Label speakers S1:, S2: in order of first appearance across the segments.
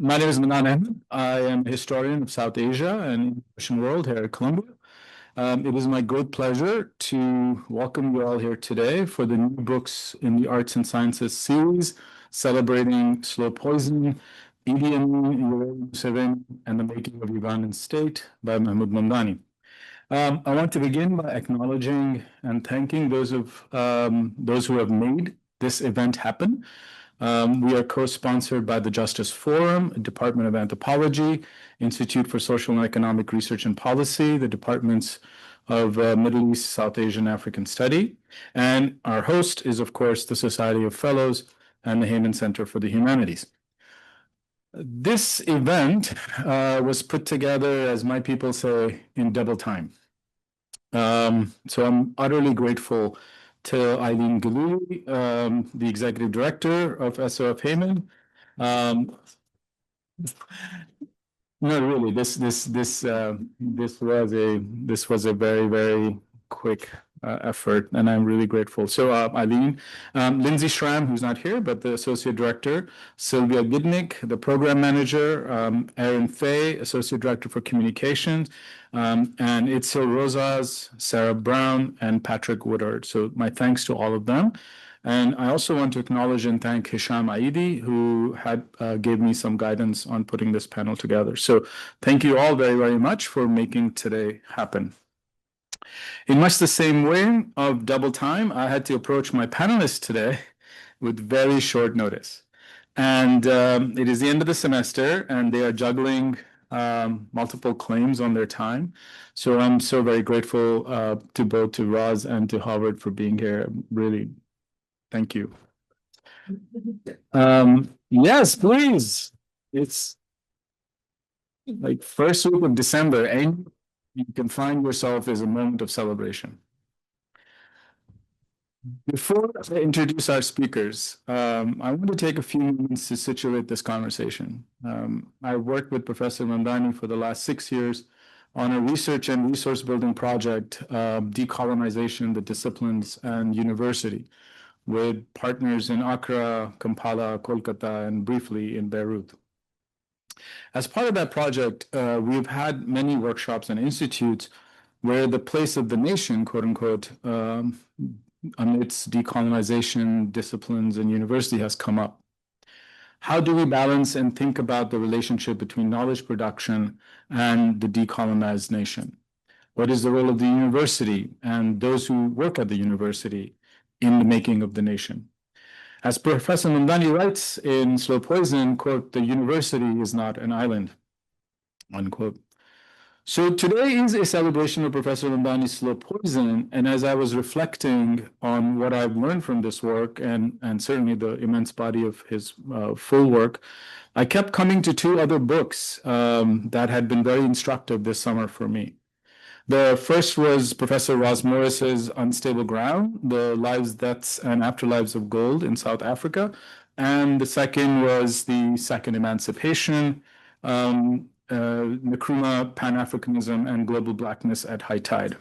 S1: My name is Mahmood. I am a historian of South Asia and the Asian world here at Columbia. It is my great pleasure to welcome you all here today for the new books in the Arts and Sciences series celebrating slow poison, Idi Amin, Yoweri Museveni, and the making of Ugandan state by Mahmood Mamdani. I want to begin by acknowledging and thanking those who have made this event happen. We are co-sponsored by the Justice Forum, Department of Anthropology, Institute for Social and Economic Research and Policy, the Departments of Middle East, South Asian, African Study. And our host is, of course, the Society of Fellows and the Heyman Center for the Humanities. This event was put together, as my people say, in double time. So I'm utterly grateful to Eileen Galuli, the executive director of SOF Heyman. No, really, this was a very, very quick effort, and I'm really grateful. So Eileen, Lindsay Schramm, who's not here, but the associate director, Sylvia Gidnick, the program manager, Aaron Fay, associate director for communications, and Itzel Rosas, Sarah Brown, and Patrick Woodard. So my thanks to all of them. And I also want to acknowledge and thank Hisham Aidi, who had gave me some guidance on putting this panel together. So thank you all very, very much for making today happen. In much the same way of double time, I had to approach my panelists today with very short notice. And it is the end of the semester, and they are juggling multiple claims on their time. So I'm so very grateful to both to Roz and to Howard for being here. Really, thank you. Yes, please. It's like first week of December, and you can find yourself as a moment of celebration. Before I introduce our speakers, I want to take a few moments to situate this conversation. I worked with Professor Mamdani for the last 6 years on a research and resource building project, Decolonization, the Disciplines and University, with partners in Accra, Kampala, Kolkata, and briefly in Beirut. As part of that project, we've had many workshops and institutes where the place of the nation, quote unquote, amidst decolonization, disciplines, and university has come up. How do we balance and think about the relationship between knowledge production and the decolonized nation? What is the role of the university and those who work at the university in the making of the nation? As Professor Mamdani writes in Slow Poison, quote, "The university is not an island," unquote. So today is a celebration of Professor Mamdani's Slow Poison, and as I was reflecting on what I've learned from this work and certainly the immense body of his full work, I kept coming to two other books that had been very instructive this summer for me. The first was Professor Roz Morris's Unstable Ground, The Lives, Deaths, and Afterlives of Gold in South Africa. And the second was The Second Emancipation, Nkrumah, Pan-Africanism, and Global Blackness at High Tide.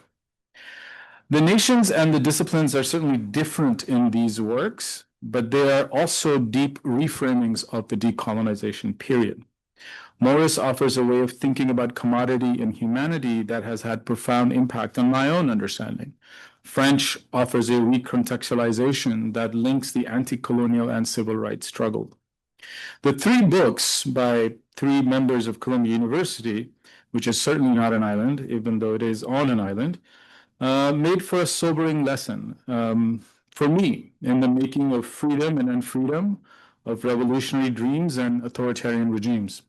S1: The nations and the disciplines are certainly different in these works, but they are also deep reframings of the decolonization period. Morris offers a way of thinking about commodity and humanity that has had profound impact on my own understanding. French offers a recontextualization that links the anti-colonial and civil rights struggle. The three books by three members of Columbia University, which is certainly not an island, even though it is on an island, made for a sobering lesson for me in the making of freedom and unfreedom, of revolutionary dreams and authoritarian regimes.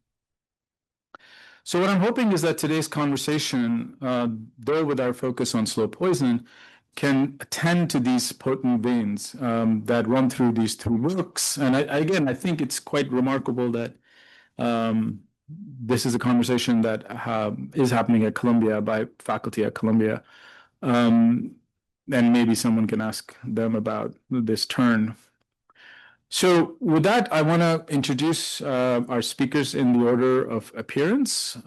S1: So what I'm hoping is that today's conversation, though with our focus on Slow Poison, can attend to these potent veins that run through these two books. And again, I think it's quite remarkable that this is a conversation that is happening at Columbia by faculty at Columbia. And maybe someone can ask them about this turn. So with that, I want to introduce our speakers in the order of appearance.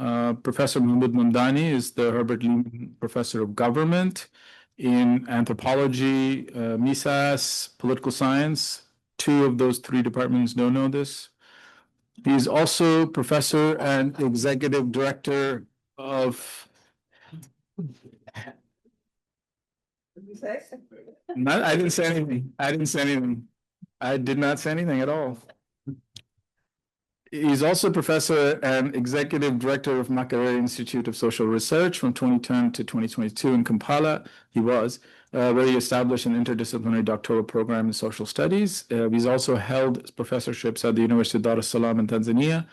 S1: Professor Mahmood Mamdani is the Herbert Lehman Professor of Government in Anthropology, MISAS, Political Science. Two of those three departments don't know this. He's also professor and executive director of. I didn't say anything. I didn't say anything. I did not say anything at all. He's also professor and executive director of Makerere Institute of Social Research from 2010 to 2022 in Kampala. He was where he established an interdisciplinary doctoral program in social studies. He's also held professorships at the University of Dar es Salaam in Tanzania,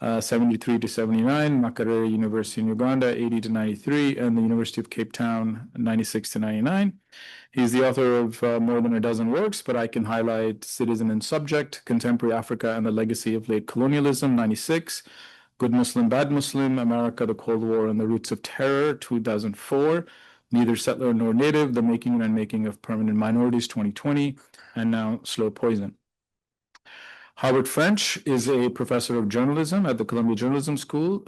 S1: 73 to 79, Makerere University in Uganda, 80 to 93, and the University of Cape Town, 96 to 99. He's the author of more than a dozen works, but I can highlight Citizen and Subject, Contemporary Africa and the Legacy of Late Colonialism, 96, Good Muslim, Bad Muslim, America, the Cold War and the Roots of Terror, 2004, Neither Settler Nor Native, The Making and Unmaking of Permanent Minorities, 2020, and now Slow Poison. Howard French is a professor of journalism at the Columbia Journalism School.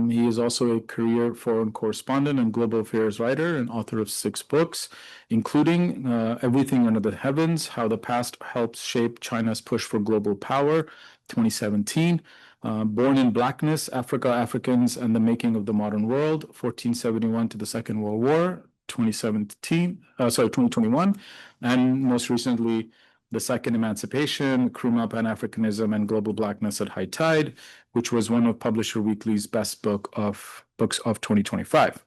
S1: He is also a career foreign correspondent and global affairs writer and author of 6 books, including Everything Under the Heavens, How the Past Helps Shape China's Push for Global Power, 2017. Born in Blackness, Africa, Africans, and the Making of the Modern World, 1471 to the Second World War, 2021. And most recently, The Second Emancipation, Nkrumah, Pan-Africanism, and Global Blackness at High Tide, which was one of Publisher Weekly's best books of 2025.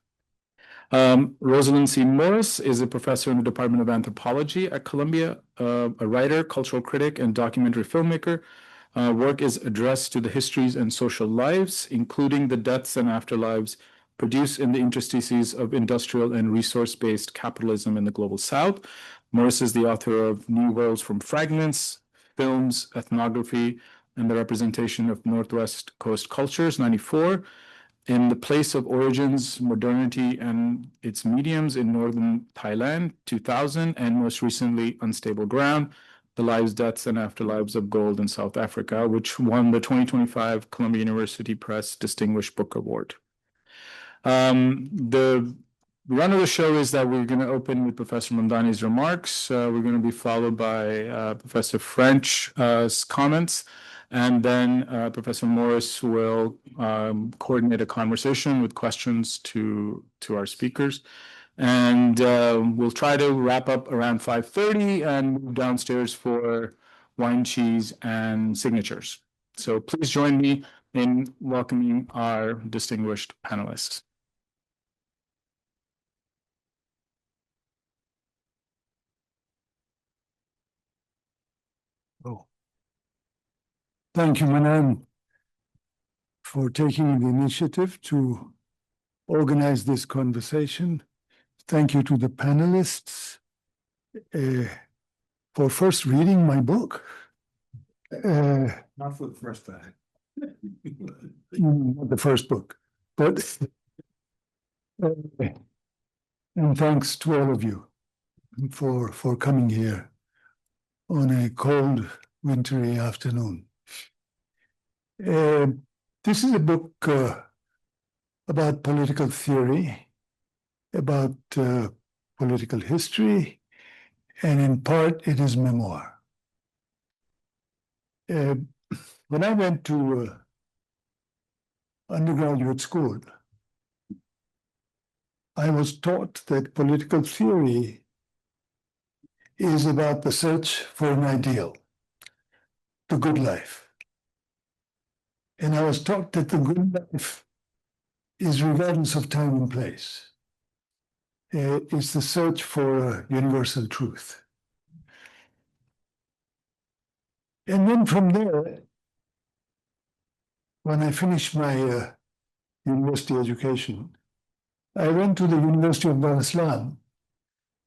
S1: Rosalind C. Morris is a professor in the Department of Anthropology at Columbia, a writer, cultural critic, and documentary filmmaker. Work is addressed to the histories and social lives, including the deaths and afterlives produced in the interstices of industrial and resource-based capitalism in the Global South. Morris is the author of New Worlds from Fragments, Films, Ethnography, and the Representation of Northwest Coast Cultures, 94, In the Place of Origins, Modernity, and Its Mediums in Northern Thailand, 2000, and most recently, Unstable Ground, The Lives, Deaths, and Afterlives of Gold in South Africa, which won the 2025 Columbia University Press Distinguished Book Award. The run of the show is that we're going to open with Professor Mamdani's remarks. We're going to be followed by Professor French's comments, and then Professor Morris will coordinate a conversation with questions to our speakers. And we'll try to wrap up around 5:30 and move downstairs for wine, cheese, and signatures. So please join me in welcoming our distinguished panelists.
S2: Oh. Thank you, Manan, for taking the initiative to organize this conversation. Thank you to the panelists for first reading my book.
S3: Not for the first time.
S2: Not the first book, but and thanks to all of you for coming here on a cold, wintry afternoon. This is a book about political theory, about political history, and in part it is memoir. When I went to undergraduate school, I was taught that political theory is about the search for an ideal, the good life. And I was taught that the good life is regardless of time and place. It's the search for universal truth. And then from there, when I finished my university education, I went to the University of Dar es Salaam,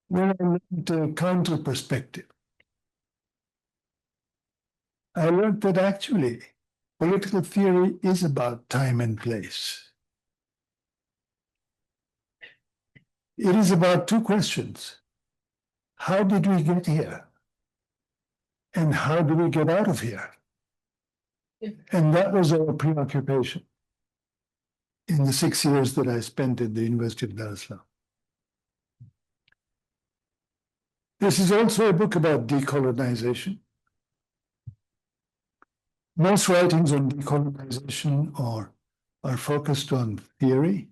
S2: where I learned a counter perspective. I learned that actually political theory is about time and place. It is about 2 questions. How did we get here? And how do we get out of here? And that was our preoccupation in the 6 years that I spent at the University of Dar es Salaam. This is also a book about decolonization. Most writings on decolonization are focused on theory.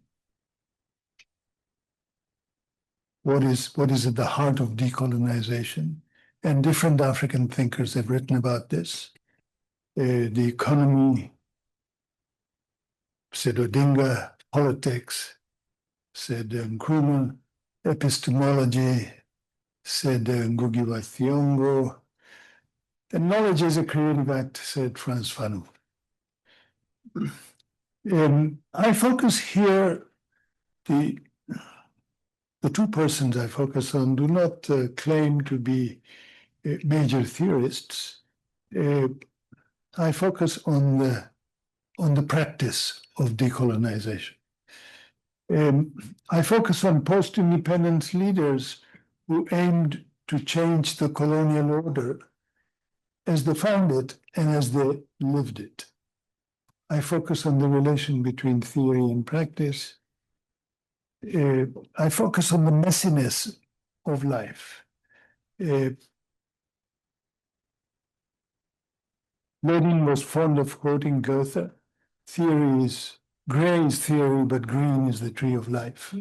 S2: What is at the heart of decolonization? And different African thinkers have written about this. The economy, said Odinga, politics, said Nkrumah, epistemology, said Ngugi wa Thiong'o. And knowledge is a creative act, said Frantz Fanon. I focus here, the two persons I focus on do not claim to be major theorists. I focus on the practice of decolonization. I focus on post-independence leaders who aimed to change the colonial order as they found it and as they lived it. I focus on the relation between theory and practice. I focus on the messiness of life. Lenin was fond of quoting Goethe. Theory is gray is theory, but green is the tree of life.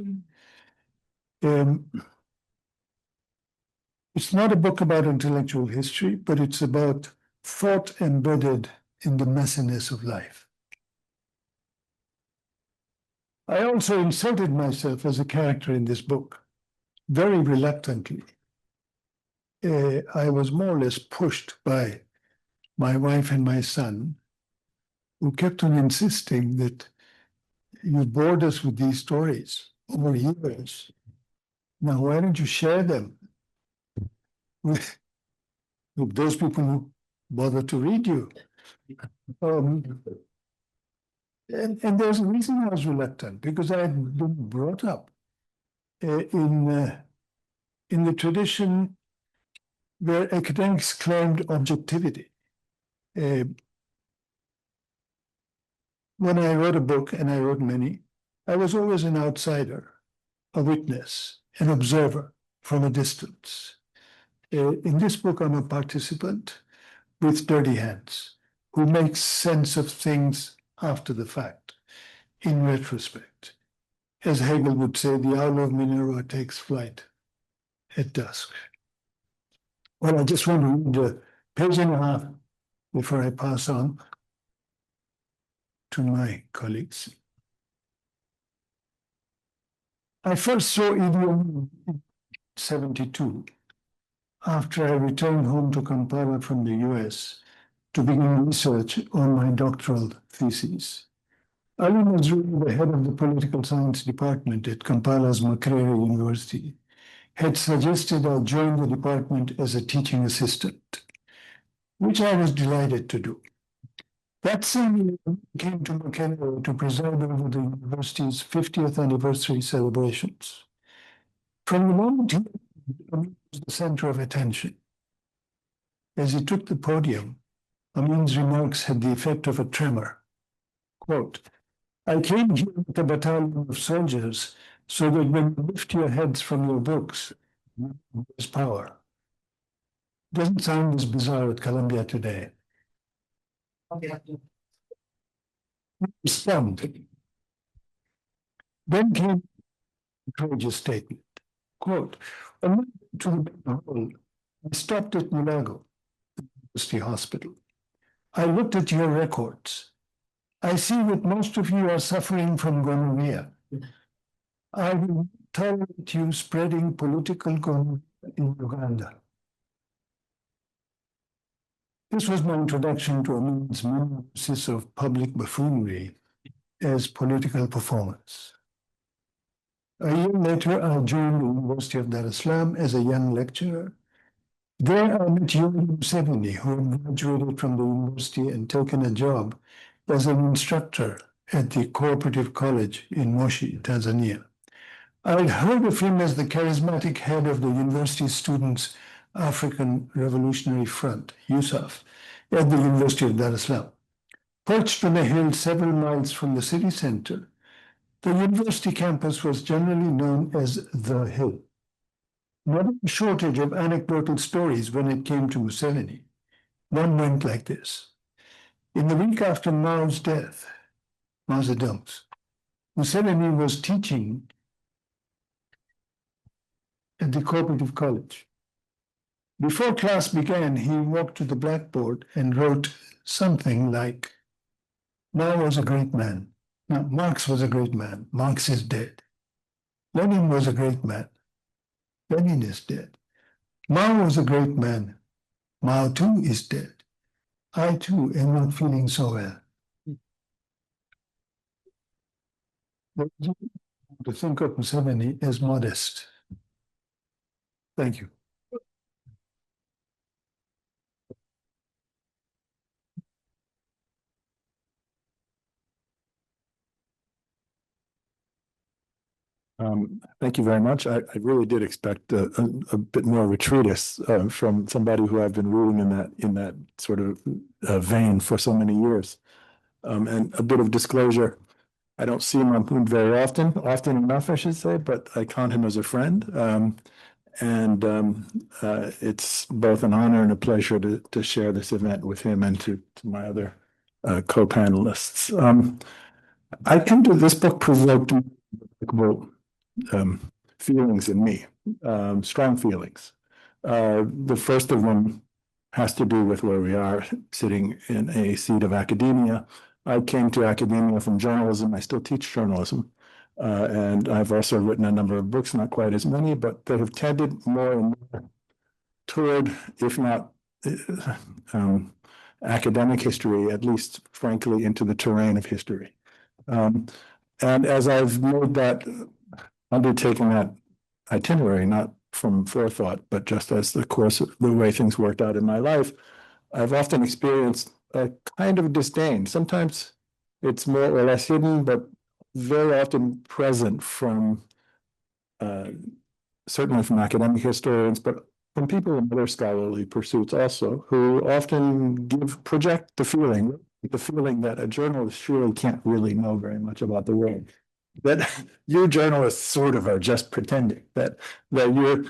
S2: It's not a book about intellectual history, but it's about thought embedded in the messiness of life. I also inserted myself as a character in this book, very reluctantly. I was more or less pushed by my wife and my son, who kept on insisting that you bored us with these stories over years. Now, why don't you share them with those people who bother to read you? And there's a reason I was reluctant, because I had been brought up in the tradition where academics claimed objectivity. When I wrote a book, and I wrote many, I was always an outsider, a witness, an observer from a distance. In this book, I'm a participant with dirty hands who makes sense of things after the fact, in retrospect. As Hegel would say, the owl of Minerva takes flight at dusk. Well, I just want to read a page and a half before I pass on to my colleagues. I first saw Idi Amin in 1972, after I returned home to Kampala from the US to begin research on my doctoral thesis. Ali was really the head of the political science department at Kampala's Makerere University, had suggested I join the department as a teaching assistant, which I was delighted to do. That same year, I came to Makerere to preside over the university's 50th anniversary celebrations. From the moment he was the center of attention. As he took the podium, Amin's remarks had the effect of a tremor. Quote, I came here with a battalion of soldiers so that when you lift your heads from your books, there's power. Doesn't sound as bizarre at Columbia today. Stunned. Then came a courageous statement. Quote, on to the hall, I stopped at Mulago, the University Hospital. I looked at your records. I see that most of you are suffering from gonorrhea. I will tolerate you spreading political gonorrhea in Uganda. This was my introduction to Amin's analysis of public buffoonery as political performance. A year later, I joined the University of Dar es Salaam as a young lecturer. There I met Yoweri Museveni, who had graduated from the university and taken a job as an instructor at the Cooperative College in Moshi, Tanzania. I had heard of him as the charismatic head of the University Students' African Revolutionary Front, USAF, at the University of Dar es Salaam. Perched on a hill several miles from the city center, the university campus was generally known as the Hill. Not a shortage of anecdotal stories when it came to Museveni. One went like this. In the week after Mao's death, Mao Zedong's, Museveni was teaching at the cooperative college. Before class began, he walked to the blackboard and wrote something like, Mao was a great man. No, Marx was a great man. Marx is dead. Lenin was a great man. Lenin is dead. Mao was a great man. Mao too is dead. I too am not feeling so well. To think of Museveni as modest. Thank you.
S3: Thank you very much. I really did expect a bit more of a treatise from somebody who I've been reading in that sort of vein for so many years. And a bit of disclosure, I don't see Mahmood very often enough, I should say, but I count him as a friend. It's both an honor and a pleasure to share this event with him and to my other co-panelists. I think that this book provoked feelings in me, strong feelings. The first of them has to do with where we are sitting in a seat of academia. I came to academia from journalism. I still teach journalism. And I've also written a number of books, not quite as many, but they have tended more and more toward, if not academic history, at least frankly, into the terrain of history. And as I've made that undertaking that itinerary, not from forethought, but just as the course of the way things worked out in my life, I've often experienced a kind of disdain. Sometimes it's more or less hidden, but very often present from certainly from academic historians, but from people in other scholarly pursuits also, who often project the feeling that a journalist surely can't really know very much about the world. That you journalists sort of are just pretending that you're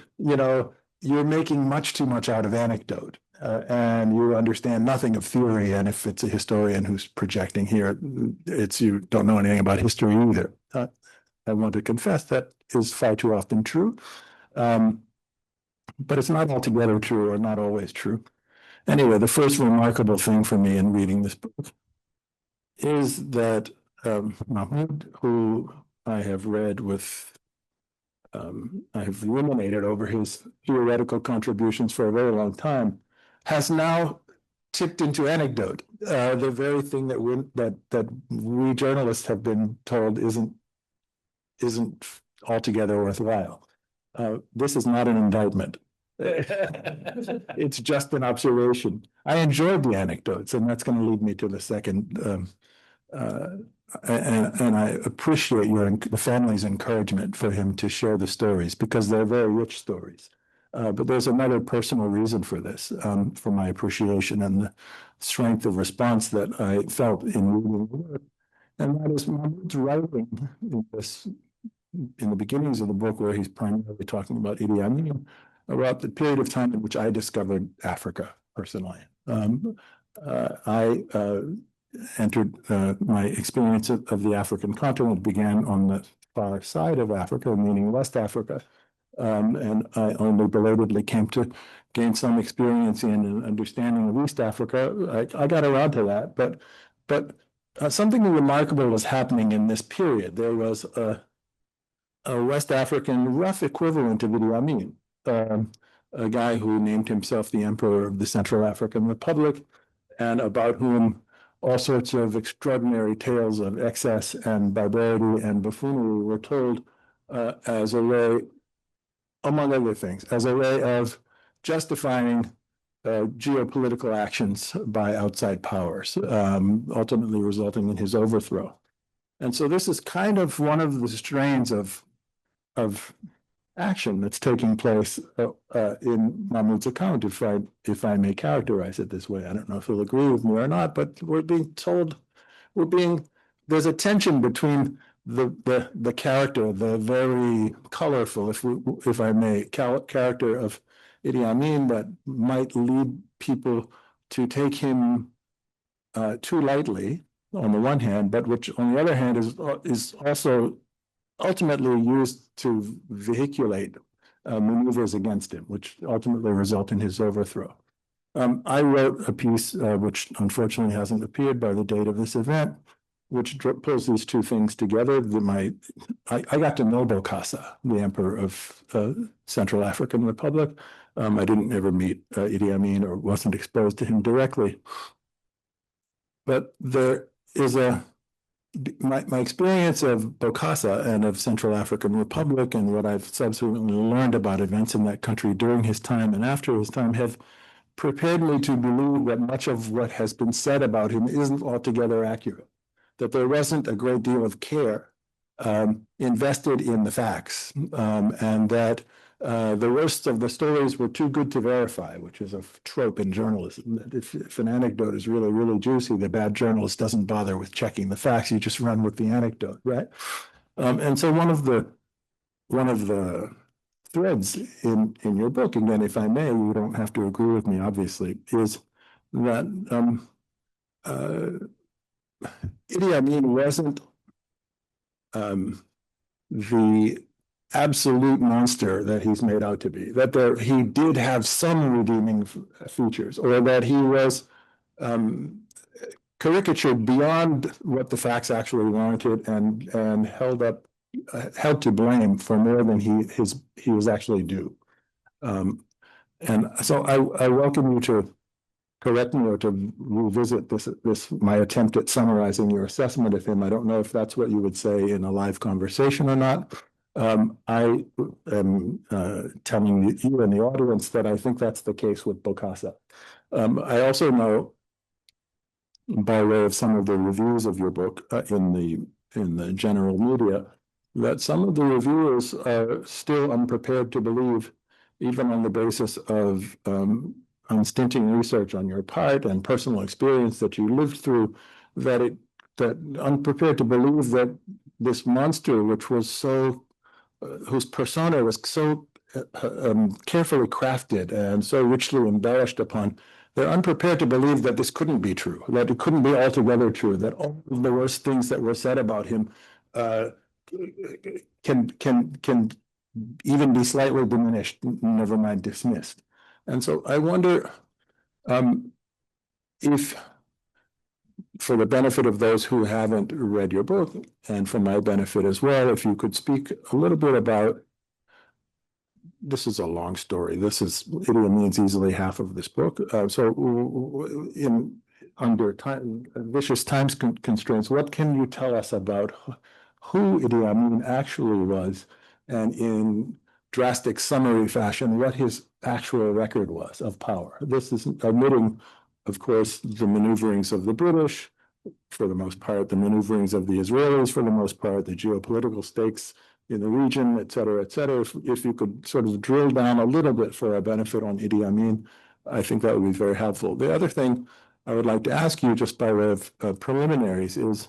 S3: making much too much out of anecdote, and you understand nothing of theory. And if it's a historian who's projecting here, it's you don't know anything about history either. I want to confess that is far too often true, but it's not altogether true or not always true. Anyway, the first remarkable thing for me in reading this book is that Mahmood, who I have read with, I have ruminated over his theoretical contributions for a very long time, has now tipped into anecdote. The very thing that we journalists have been told isn't altogether worthwhile. This is not an indictment. It's just an observation. I enjoyed the anecdotes, and that's going to lead me to the second. And I appreciate the family's encouragement for him to share the stories, because they're very rich stories. But there's another personal reason for this, for my appreciation and the strength of response that I felt in reading the work. And that is Mahmood's writing in the beginnings of the book, where he's primarily talking about Idi Amin, about the period of time in which I discovered Africa personally. I entered my experience of the African continent began on the far side of Africa, meaning West Africa. And I only belatedly came to gain some experience in an understanding of East Africa. I got around to that, but something remarkable was happening in this period. There was a West African rough equivalent of Idi Amin, a guy who named himself the Emperor of the Central African Republic, and about whom all sorts of extraordinary tales of excess and barbarity and buffoonery were told as a way, among other things, as a way of justifying geopolitical actions by outside powers, ultimately resulting in his overthrow. And so this is kind of one of the strains of action that's taking place in Mahmood's account, if I may characterize it this way. I don't know if he'll agree with me or not, but we're being told, there's a tension between the character, the very colorful, if I may, character of Idi Amin that might lead people to take him too lightly on the one hand, but which on the other hand is also ultimately used to vehiculate maneuvers against him, which ultimately result in his overthrow. I wrote a piece which unfortunately hasn't appeared by the date of this event, which pulls these two things together. I got to know Bokassa, the emperor of Central African Republic. I didn't ever meet Idi Amin or wasn't exposed to him directly. But there is my experience of Bokassa and of Central African Republic and what I've subsequently learned about events in that country during his time and after his time have prepared me to believe that much of what has been said about him isn't altogether accurate, that there wasn't a great deal of care invested in the facts, and that the worst of the stories were too good to verify, which is a trope in journalism. That if an anecdote is really, really juicy, the bad journalist doesn't bother with checking the facts. You just run with the anecdote, right? And so one of the threads in your book, again, if I may, you don't have to agree with me, obviously, is that Idi Amin wasn't the absolute monster that he's made out to be, that he did have some redeeming features, or that he was caricatured beyond what the facts actually warranted and held to blame for more than he was actually due. And so I welcome you to correct me or to revisit this my attempt at summarizing your assessment of him. I don't know if that's what you would say in a live conversation or not. I am telling you and the audience that I think that's the case with Bokassa. I also know, by way of some of the reviews of your book in the general media, that some of the reviewers are still unprepared to believe, even on the basis of unstinting research on your part and personal experience that you lived through, that unprepared to believe that this monster, which was so, whose persona was so carefully crafted and so richly embellished upon, they're unprepared to believe that this couldn't be true, that it couldn't be altogether true, that all of the worst things that were said about him can even be slightly diminished, never mind dismissed. And so I wonder if, for the benefit of those who haven't read your book, and for my benefit as well, if you could speak a little bit about, this is a long story. This is, Idi Amin's easily half of this book. Under vicious times constraints, what can you tell us about who Idi Amin actually was, and in drastic summary fashion, what his actual record was of power? This is omitting, of course, the maneuverings of the British, for the most part, the maneuverings of the Israelis, for the most part, the geopolitical stakes in the region, et cetera, et cetera. If you could sort of drill down a little bit for our benefit on Idi Amin, I think that would be very helpful. The other thing I would like to ask you, just by way of preliminaries, is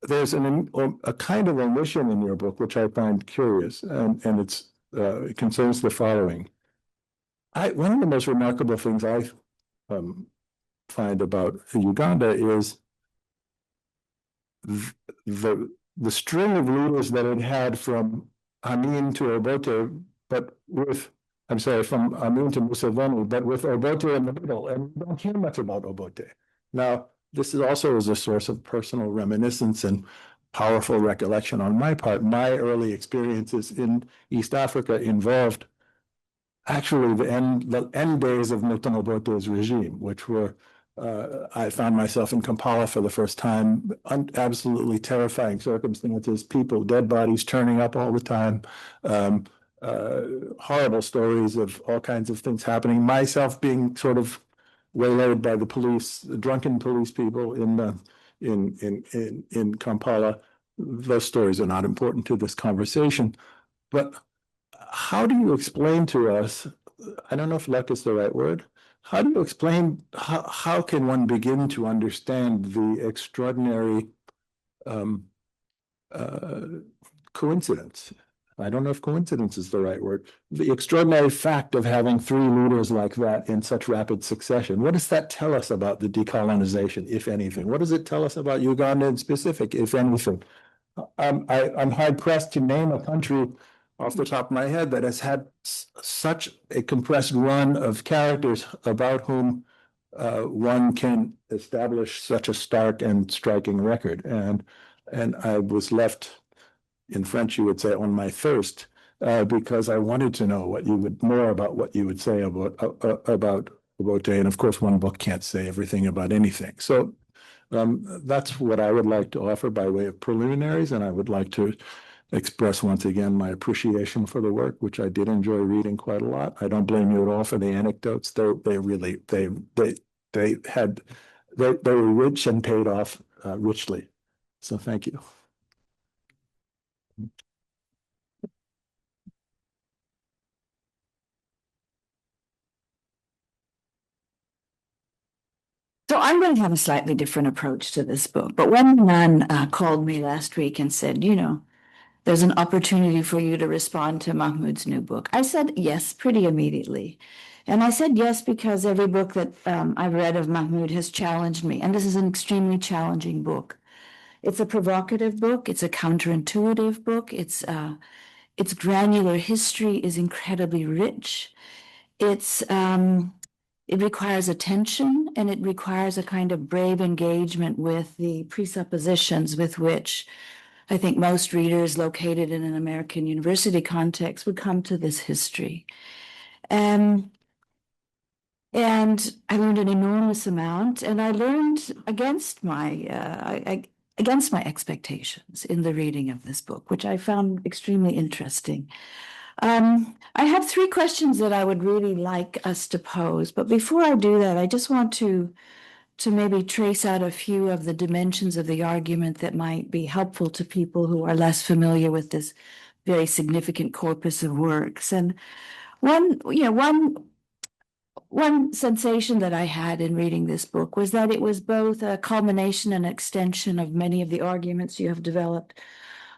S3: there's a kind of omission in your book, which I find curious, and it concerns the following. One of the most remarkable things I find about Uganda is the string of leaders that it had from Amin to Obote, from Amin to Museveni, but with Obote in the middle, and we don't hear much about Obote. Now, this is also a source of personal reminiscence and powerful recollection on my part. My early experiences in East Africa involved actually the end days of Milton Obote's regime, which were, I found myself in Kampala for the first time, absolutely terrifying circumstances, people, dead bodies turning up all the time, horrible stories of all kinds of things happening, myself being sort of waylaid by the police, drunken police people in Kampala. Those stories are not important to this conversation, but how do you explain to us, I don't know if luck is the right word, how do you explain, how can one begin to understand the extraordinary coincidence I don't know if coincidence is the right word, the extraordinary fact of having three leaders like that in such rapid succession. What does that tell us about the decolonization, if anything? What does it tell us about Uganda in specific, if anything? I'm hard pressed to name a country off the top of my head that has had such a compressed run of characters about whom one can establish such a stark and striking record. And I was left, in French, you would say, on my thirst, because I wanted to know more about what you would say about Obote. And of course, one book can't say everything about anything. So that's what I would like to offer by way of preliminaries, and I would like to express once again my appreciation for the work, which I did enjoy reading quite a lot. I don't blame you at all for the anecdotes. They were rich and paid off richly. So thank you.
S4: So I'm going to have a slightly different approach to this book. But when the man called me last week and said, there's an opportunity for you to respond to Mahmood's new book, I said yes pretty immediately. And I said yes because every book that I've read of Mahmood has challenged me. And this is an extremely challenging book. It's a provocative book. It's a counterintuitive book. Its granular history is incredibly rich. It requires attention, and it requires a kind of brave engagement with the presuppositions with which I think most readers located in an American university context would come to this history. And I learned an enormous amount, and I learned against my expectations in the reading of this book, which I found extremely interesting. I have three questions that I would really like us to pose, but before I do that, I just want to maybe trace out a few of the dimensions of the argument that might be helpful to people who are less familiar with this very significant corpus of works. And one sensation that I had in reading this book was that it was both a culmination and extension of many of the arguments you have developed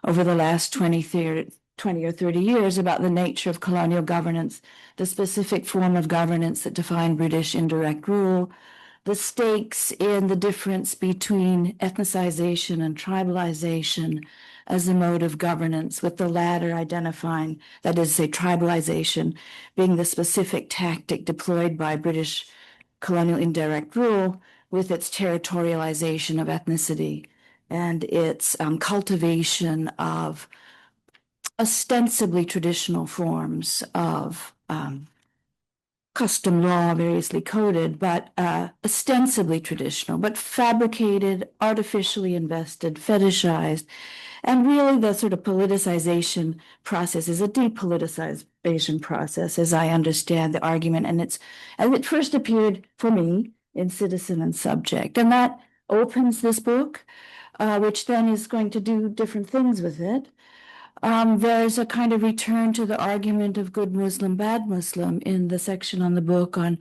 S4: over the last 20 or 30 years about the nature of colonial governance, the specific form of governance that defined British indirect rule, the stakes in the difference between ethnicization and tribalization as a mode of governance, with the latter identifying, that is, say, tribalization being the specific tactic deployed by British colonial indirect rule with its territorialization of ethnicity and its cultivation of ostensibly traditional forms of custom law, variously coded, but ostensibly traditional, but fabricated, artificially invested, fetishized. And really the sort of politicization process is a depoliticization process, as I understand the argument. And it first appeared for me in Citizen and Subject. And that opens this book, which then is going to do different things with it. There's a kind of return to the argument of good Muslim, bad Muslim in the section on the book on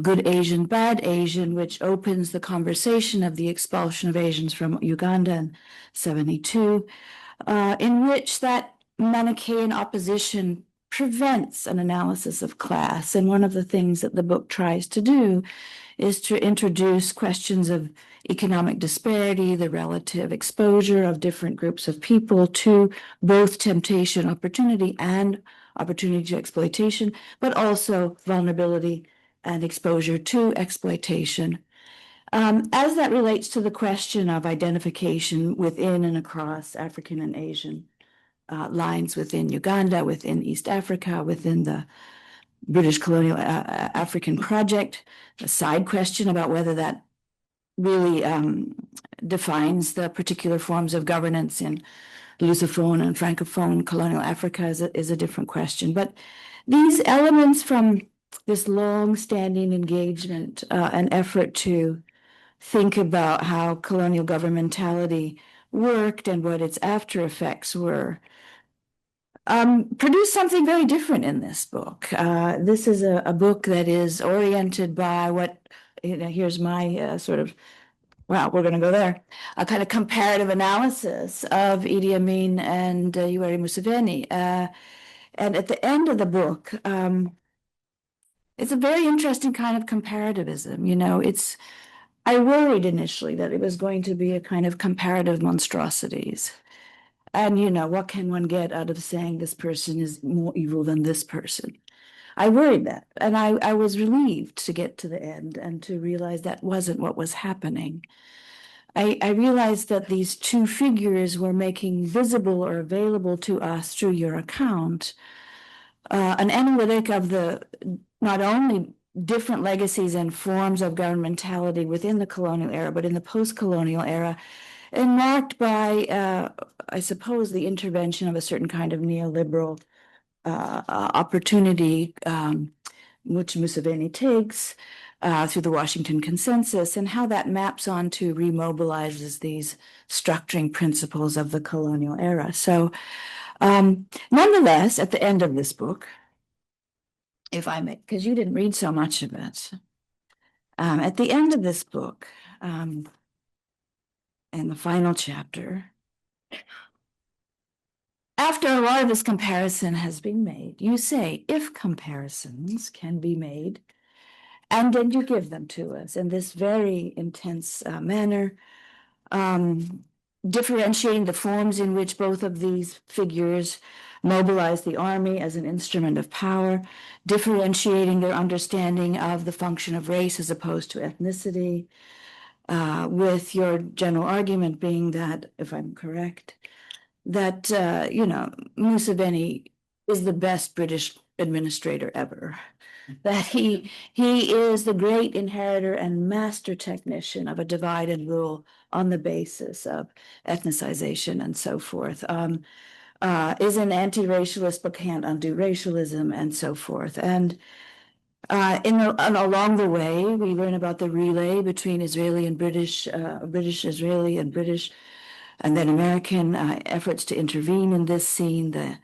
S4: good Asian, bad Asian, which opens the conversation of the expulsion of Asians from Uganda in 72, in which that Manichaean opposition prevents an analysis of class. And one of the things that the book tries to do is to introduce questions of economic disparity, the relative exposure of different groups of people to both temptation, opportunity, and opportunity to exploitation, but also vulnerability and exposure to exploitation. As that relates to the question of identification within and across African and Asian lines within Uganda, within East Africa, within the British colonial African project, a side question about whether that really defines the particular forms of governance in Lusophone and Francophone colonial Africa is a different question. But these elements from this long-standing engagement and effort to think about how colonial governmentality worked and what its after effects were produced something very different in this book. This is a book that is oriented by what, here's my sort of Wow, we're going to go there. A kind of comparative analysis of Idi Amin and Yoweri Museveni. And at the end of the book, it's a very interesting kind of comparativism. I worried initially that it was going to be a kind of comparative monstrosities. And, what can one get out of saying this person is more evil than this person? I worried that. And I was relieved to get to the end and to realize that wasn't what was happening. I realized that these two figures were making visible or available to us through your account an analytic of the not only different legacies and forms of governmentality within the colonial era, but in the post-colonial era, and marked by, I suppose, the intervention of a certain kind of neoliberal opportunity, which Museveni takes through the Washington Consensus, and how that maps onto remobilizes these structuring principles of the colonial era. So, nonetheless, at the end of this book, if I may, because you didn't read so much of it, at the end of this book, in the final chapter, after a lot of this comparison has been made, you say, if comparisons can be made, and then you give them to us in this very intense manner, differentiating the forms in which both of these figures mobilize the army as an instrument of power, differentiating their understanding of the function of race as opposed to ethnicity, with your general argument being that, if I'm correct, that, Museveni is the best British administrator ever. That he is the great inheritor and master technician of a divide and rule on the basis of ethnicization and so forth. Is an anti-racialist but can't undo racialism and so forth. And along the way, we learn about the relay between Israeli and British, British, Israeli, and British, and then American efforts to intervene in this scene,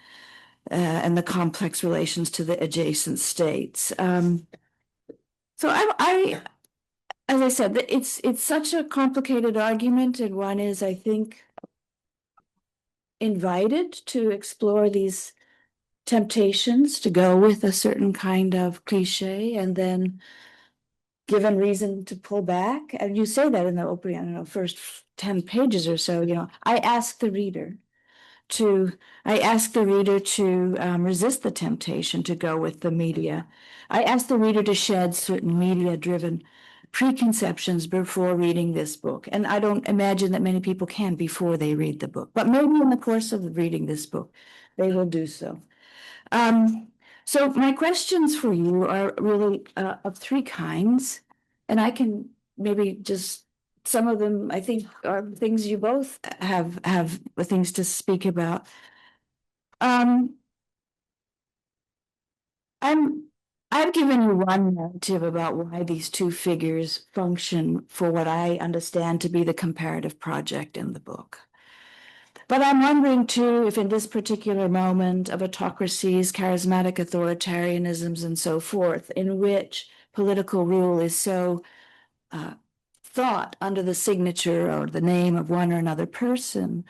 S4: and the complex relations to the adjacent states. So I, as I said, it's such a complicated argument, and one is, I think, invited to explore these temptations to go with a certain kind of cliche, and then given reason to pull back. And you say that in the opening, I don't know, first 10 pages or so, I ask the reader to resist the temptation to go with the media. I ask the reader to shed certain media-driven preconceptions before reading this book. And I don't imagine that many people can before they read the book, but maybe in the course of reading this book, they will do so. So my questions for you are really of three kinds, and I can maybe just, some of them I think are things you both have things to speak about. I've given you one narrative about why these two figures function for what I understand to be the comparative project in the book. But I'm wondering too, if in this particular moment of autocracies, charismatic authoritarianisms, and so forth, in which political rule is so thought under the signature or the name of one or another person,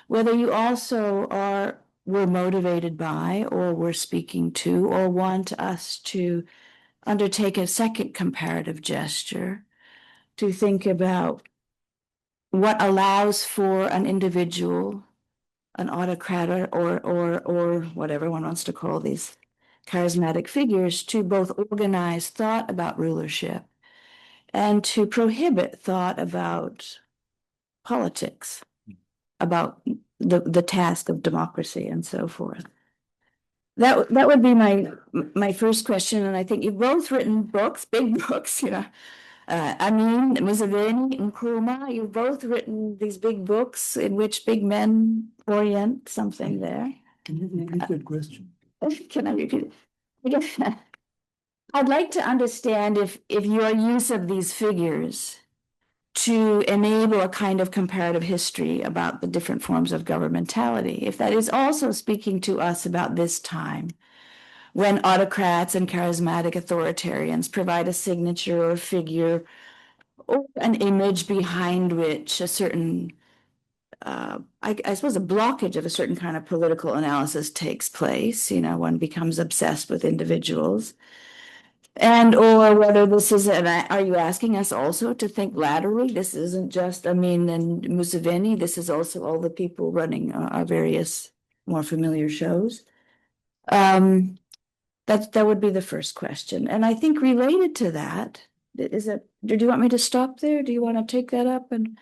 S4: whether you also were motivated by, or were speaking to, or want us to undertake a second comparative gesture to think about what allows for an individual, an autocrat, or whatever one wants to call these charismatic figures, to both organize thought about rulership and to prohibit thought about politics, about the task of democracy and so forth. That would be my first question, and I think you've both written books, big books, Amin, Museveni, and Nkrumah, you've both written these big books in which big men orient something there.
S2: Can you repeat that question?
S4: Can I repeat it? I'd like to understand if your use of these figures to enable a kind of comparative history about the different forms of governmentality, if that is also speaking to us about this time when autocrats and charismatic authoritarians provide a signature or figure or an image behind which a certain, I suppose, a blockage of a certain kind of political analysis takes place. You know, one becomes obsessed with individuals. And or whether this is, are you asking us also to think laterally? This isn't just Amin and Museveni. This is also all the people running our various more familiar shows. That would be the first question. And I think related to that, is it, do you want me to stop there? Do you want to take that up? And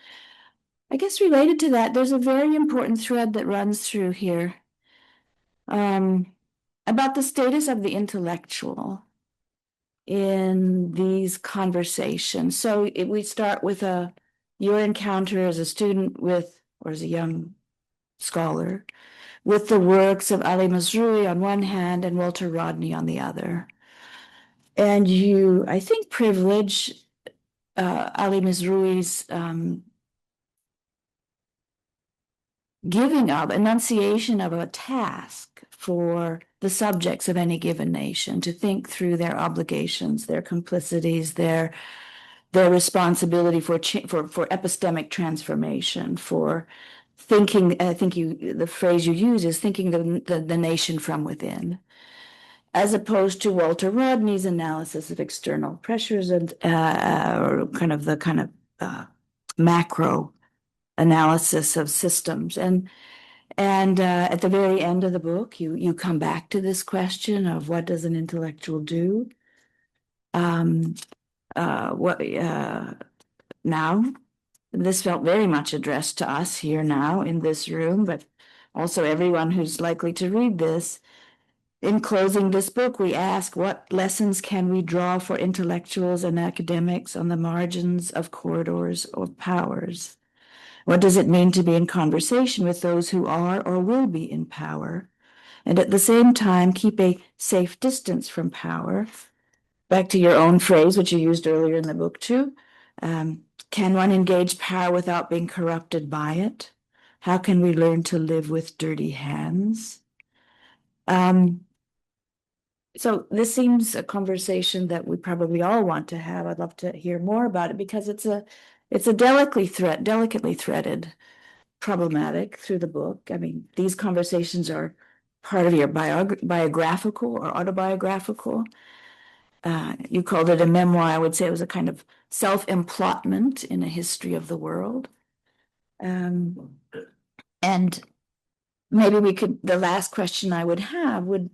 S4: I guess related to that, there's a very important thread that runs through here about the status of the intellectual in these conversations. So if we start with your encounter as a student with, or as a young scholar, with the works of Ali Mazrui on one hand and Walter Rodney on the other. And you, I think, privilege Ali Mazrui's giving of, enunciation of a task for the subjects of any given nation to think through their obligations, their complicities, their responsibility for epistemic transformation, for thinking. I think the phrase you use is thinking the nation from within, as opposed to Walter Rodney's analysis of external pressures and or kind of macro analysis of systems. And at the very end of the book, you come back to this question of what does an intellectual do? Now, this felt very much addressed to us here now in this room, but also everyone who's likely to read this. In closing this book, we ask, what lessons can we draw for intellectuals and academics on the margins of corridors of powers? What does it mean to be in conversation with those who are or will be in power, and at the same time keep a safe distance from power? Back to your own phrase, which you used earlier in the book too. Can one engage power without being corrupted by it? How can we learn to live with dirty hands? So this seems a conversation that we probably all want to have. I'd love to hear more about it because it's a delicately threaded problematic through the book. I mean, these conversations are part of your biographical or autobiographical. You called it a memoir. I would say it was a kind of self-implotment in a history of the world. And maybe the last question I would have would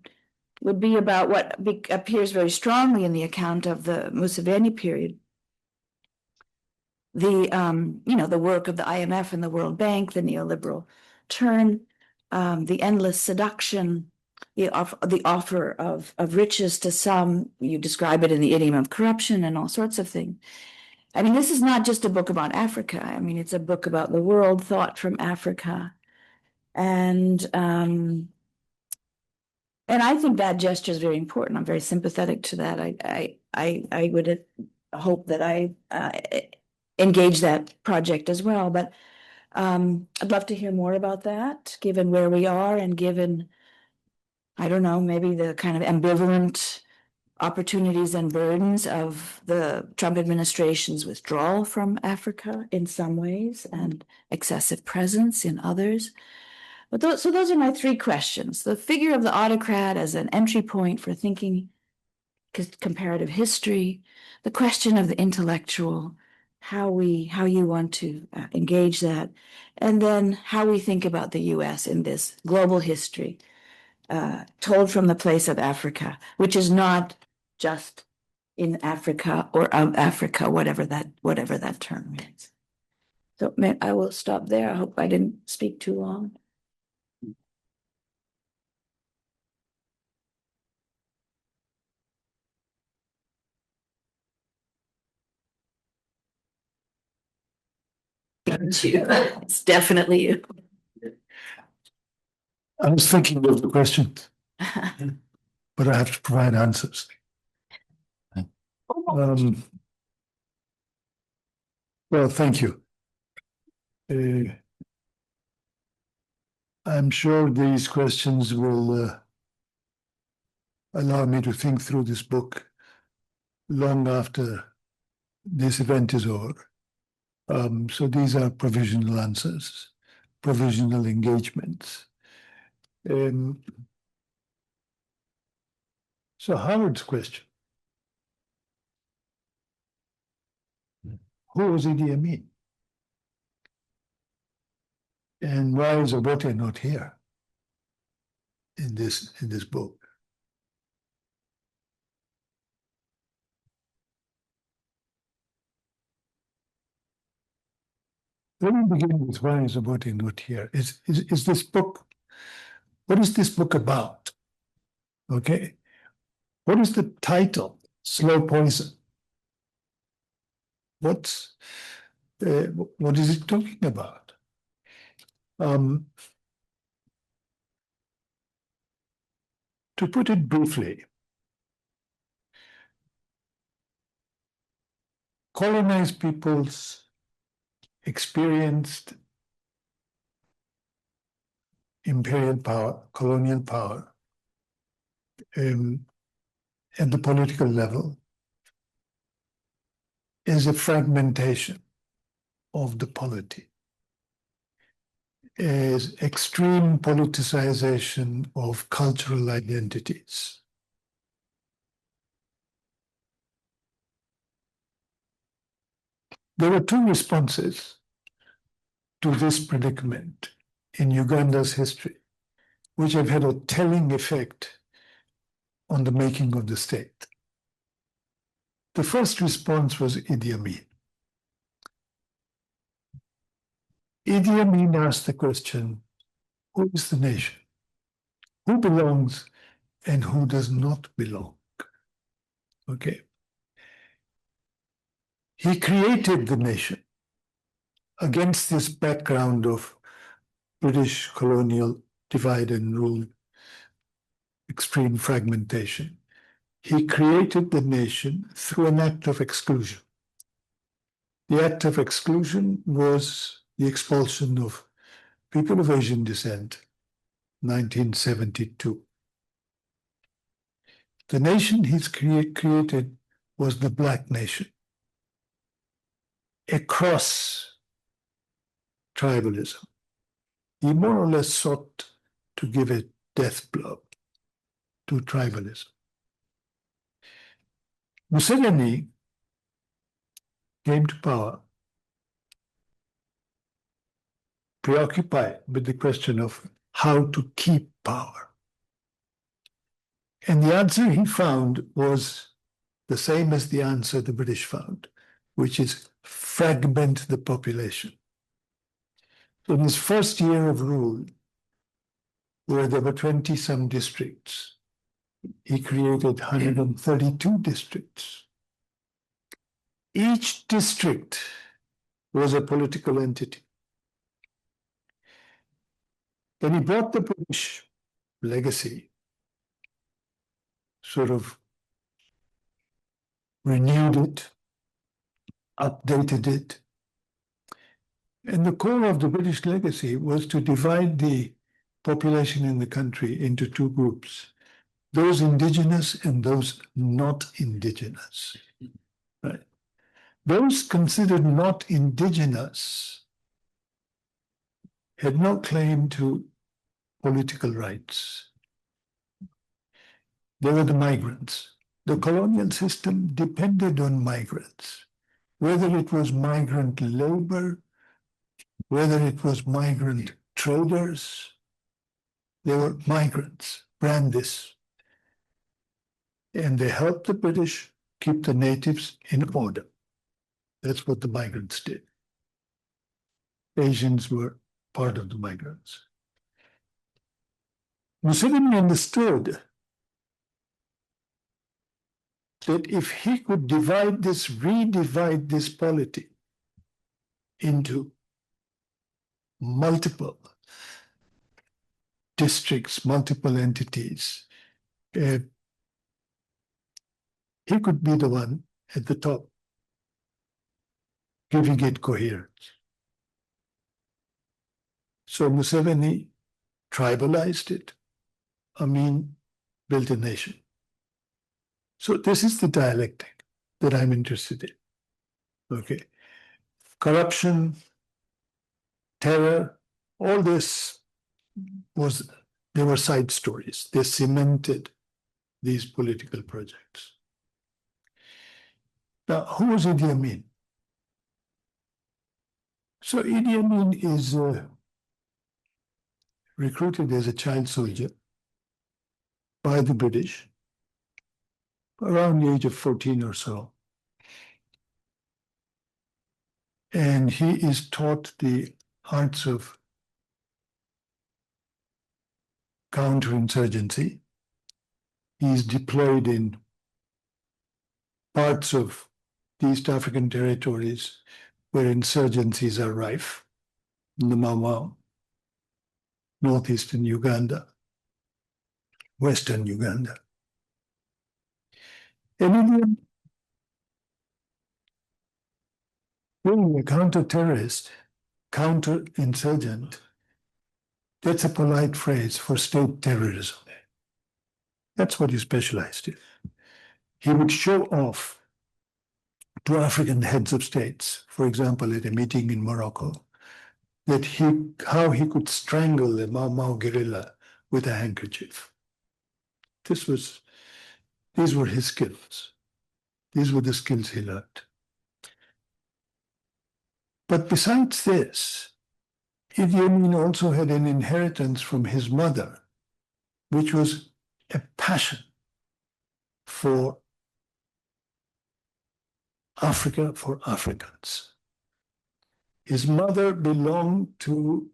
S4: be about what appears very strongly in the account of the Museveni period. The work of the IMF and the World Bank, the neoliberal turn, the endless seduction, the offer of riches to some. You describe it in the idiom of corruption and all sorts of things. I mean, this is not just a book about Africa. I mean, it's a book about the world, thought from Africa. And I think that gesture is very important. I'm very sympathetic to that. I would hope that I engage that project as well. But I'd love to hear more about that, given where we are and given, I don't know, maybe the kind of ambivalent opportunities and burdens of the Trump administration's withdrawal from Africa in some ways and excessive presence in others. But those are my three questions. The figure of the autocrat as an entry point for thinking comparative history, the question of the intellectual, how you want to engage that, and then how we think about the US in this global history, told from the place of Africa, which is not just in Africa or of Africa, whatever that term means. So I will stop there. I hope I didn't speak too long. It's definitely you.
S2: I was thinking of the questions, but I have to provide answers. Well, thank you. I'm sure these questions will allow me to think through this book long after this event is over. So these are provisional answers, provisional engagements. So Howard's question, who was Idi Amin? And why is Obote not here in this book? Let me begin with why is Obote not here? Is this book, what is this book about? Okay. What is the title? Slow Poison. What is it talking about? To put it briefly, colonized peoples experienced imperial power, colonial power, at the political level is a fragmentation of the polity, is extreme politicization of cultural identities. There were two responses to this predicament in Uganda's history, which have had a telling effect on the making of the state. The first response was Idi Amin. Idi Amin asked the question, who is the nation? Who belongs and who does not belong? Okay. He created the nation against this background of British colonial divide and rule, extreme fragmentation. He created the nation through an act of exclusion. The act of exclusion was the expulsion of people of Asian descent, 1972. The nation he's created was the Black nation, across tribalism. He more or less sought to give a death blow to tribalism. Museveni came to power preoccupied with the question of how to keep power. And the answer he found was the same as the answer the British found, which is fragment the population. So in his first year of rule, where there were 20-some districts, he created 132 districts. Each district was a political entity. Then he brought the British legacy, sort of renewed it, updated it. And the core of the British legacy was to divide the population in the country into two groups, those indigenous and those not indigenous. Right? Those considered not indigenous had no claim to political rights. They were the migrants. The colonial system depended on migrants, whether it was migrant labor, whether it was migrant traders, they were migrants, Brandis. And they helped the British keep the natives in order. That's what the migrants did. Asians were part of the migrants. Museveni understood that if he could redivide this polity into multiple districts, multiple entities, he could be the one at the top, giving it coherence. So Museveni tribalized it. Amin built a nation. So this is the dialectic that I'm interested in. Okay. Corruption, terror, all this they were side stories. They cemented these political projects. Now, who was Idi Amin? So Idi Amin is recruited as a child soldier by the British around the age of 14 or so. And he is taught the arts of counterinsurgency. He is deployed in parts of the East African territories where insurgencies are rife, in the Mau Mau, northeastern Uganda, western Uganda. And being a counter-terrorist, counter-insurgent, that's a polite phrase for state terrorism. That's what he specialized in. He would show off to African heads of states, for example, at a meeting in Morocco, that how he could strangle the Mau Mau guerrilla with a handkerchief. These were his skills. These were the skills he learned. But besides this, Idi Amin also had an inheritance from his mother, which was a passion for Africa, for Africans. His mother belonged to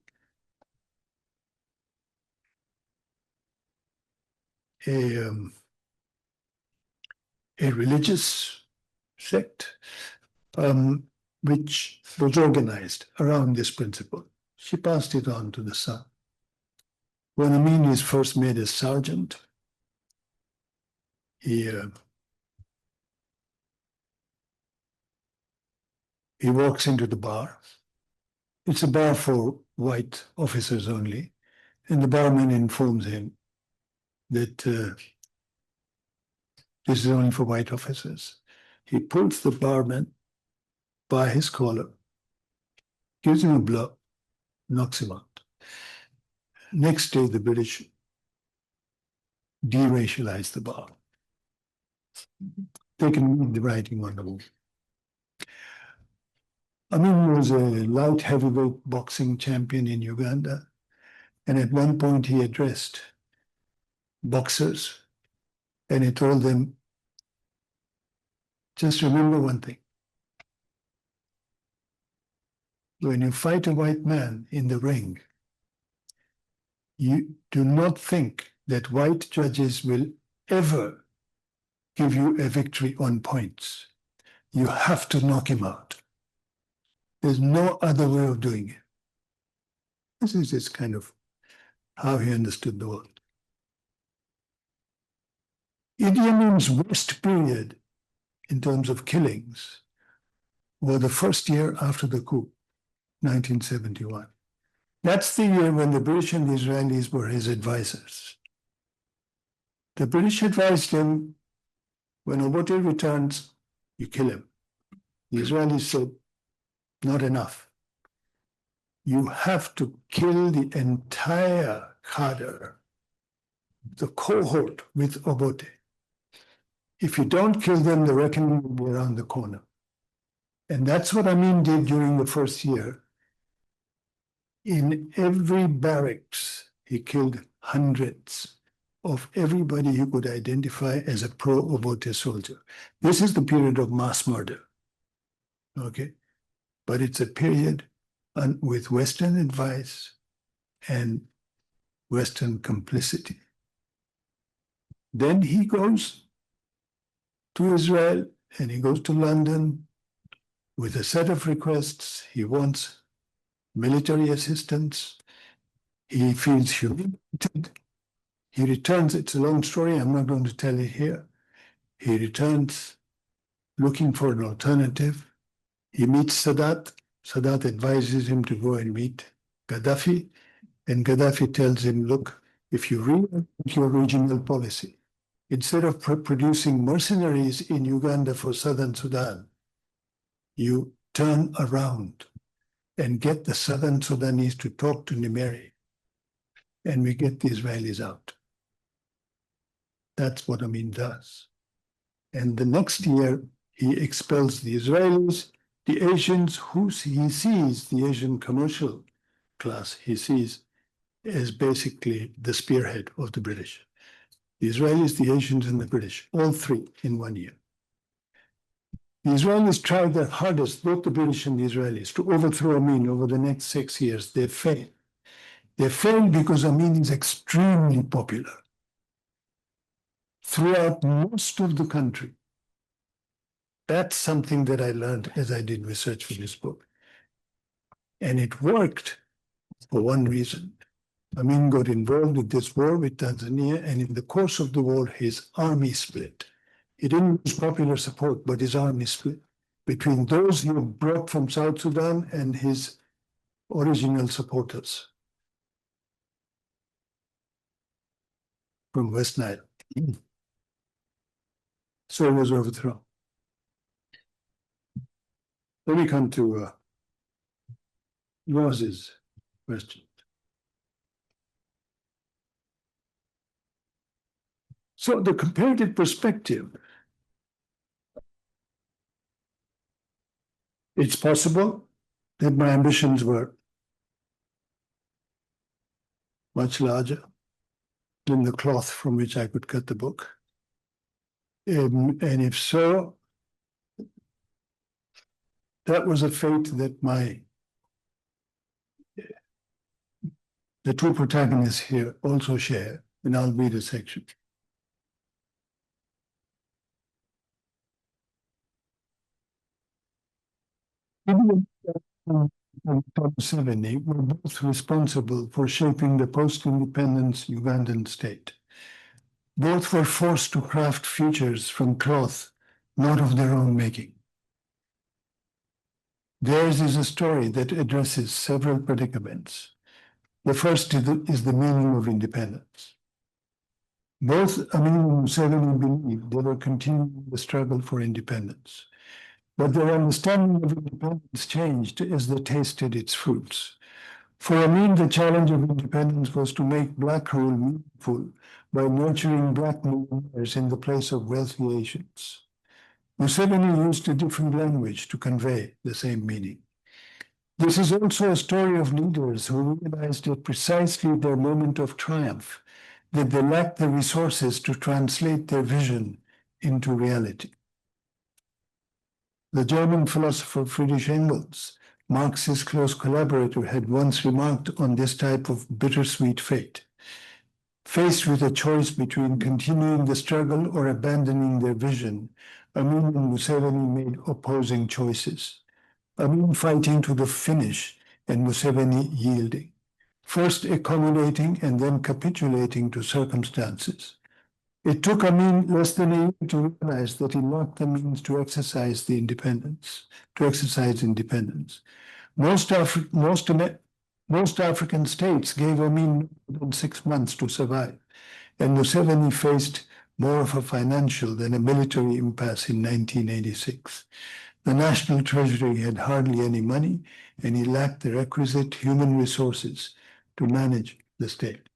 S2: a religious sect which was organized around this principle. She passed it on to the son. When Amin is first made a sergeant, he walks into the bar. It's a bar for white officers only, and the barman informs him that this is only for white officers. He pulls the barman by his collar, gives him a blow, knocks him out. Next day, the British deracialized the bar. They can read the writing on the wall. Amin was a light heavyweight boxing champion in Uganda, and at one point he addressed boxers, and he told them, just remember one thing. When you fight a white man in the ring, you do not think that white judges will ever give you a victory on points. You have to knock him out. There's no other way of doing it. This is just kind of how he understood the world. Idi Amin's worst period in terms of killings were the first year after the coup, 1971. That's the year when the British and the Israelis were his advisors. The British advised him, when Obote returns, you kill him. The Israelis said, not enough. You have to kill the entire cadre, the cohort with Obote. If you don't kill them, the reckoning will be around the corner. And that's what Amin did during the first year. In every barracks, he killed hundreds of everybody he could identify as a pro-Obote soldier. This is the period of mass murder, okay? But it's a period with Western advice and Western complicity. Then he goes to Israel and he goes to London with a set of requests. He wants military assistance. He feels humiliated. He returns, it's a long story, I'm not going to tell it here. He returns looking for an alternative. He meets Sadat. Sadat advises him to go and meet Gaddafi. And Gaddafi tells him, look, if you rethink your regional policy, instead of producing mercenaries in Uganda for Southern Sudan, you turn around and get the Southern Sudanese to talk to Nimeri, and we get the Israelis out. That's what Amin does. And the next year, he expels the Israelis, the Asians, who he sees, the Asian commercial class, he sees as basically the spearhead of the British. The Israelis, the Asians, and the British, all three in 1 year. The Israelis tried their hardest, both the British and the Israelis, to overthrow Amin over the next 6 years. They failed. They failed because Amin is extremely popular throughout most of the country. That's something that I learned as I did research for this book. And it worked for one reason. Amin got involved with this war with Tanzania, and in the course of the war, his army split. He didn't lose popular support, but his army split between those he brought from South Sudan and his original supporters from West Nile. So it was overthrown. Let me come to Rose's question. So the comparative perspective, it's possible that my ambitions were much larger than the cloth from which I could cut the book. And if so, that was a fate that the two protagonists here also share, and I'll read a section. Idi Amin and Museveni were both responsible for shaping the post-independence Ugandan state. Both were forced to craft futures from cloth not of their own making. Theirs is a story that addresses several predicaments. The first is the meaning of independence. Both Amin and Museveni believed they were continuing the struggle for independence, but their understanding of independence changed as they tasted its fruits. For Amin, the challenge of independence was to make Black rule meaningful by nurturing Black millionaires in the place of wealthy Asians. Museveni used a different language to convey the same meaning. This is also a story of leaders who realized at precisely their moment of triumph that they lacked the resources to translate their vision into reality. The German philosopher Friedrich Engels, Marx's close collaborator, had once remarked on this type of bittersweet fate. Faced with a choice between continuing the struggle or abandoning their vision, Amin and Museveni made opposing choices. Amin fighting to the finish and Museveni yielding, first accommodating and then capitulating to circumstances. It took Amin less than a year to realize that he lacked the means to exercise independence. Most African states gave Amin more than 6 months to survive, and Museveni faced more of a financial than a military impasse in 1986. The national treasury had hardly any money, and he lacked the requisite human resources to manage the state.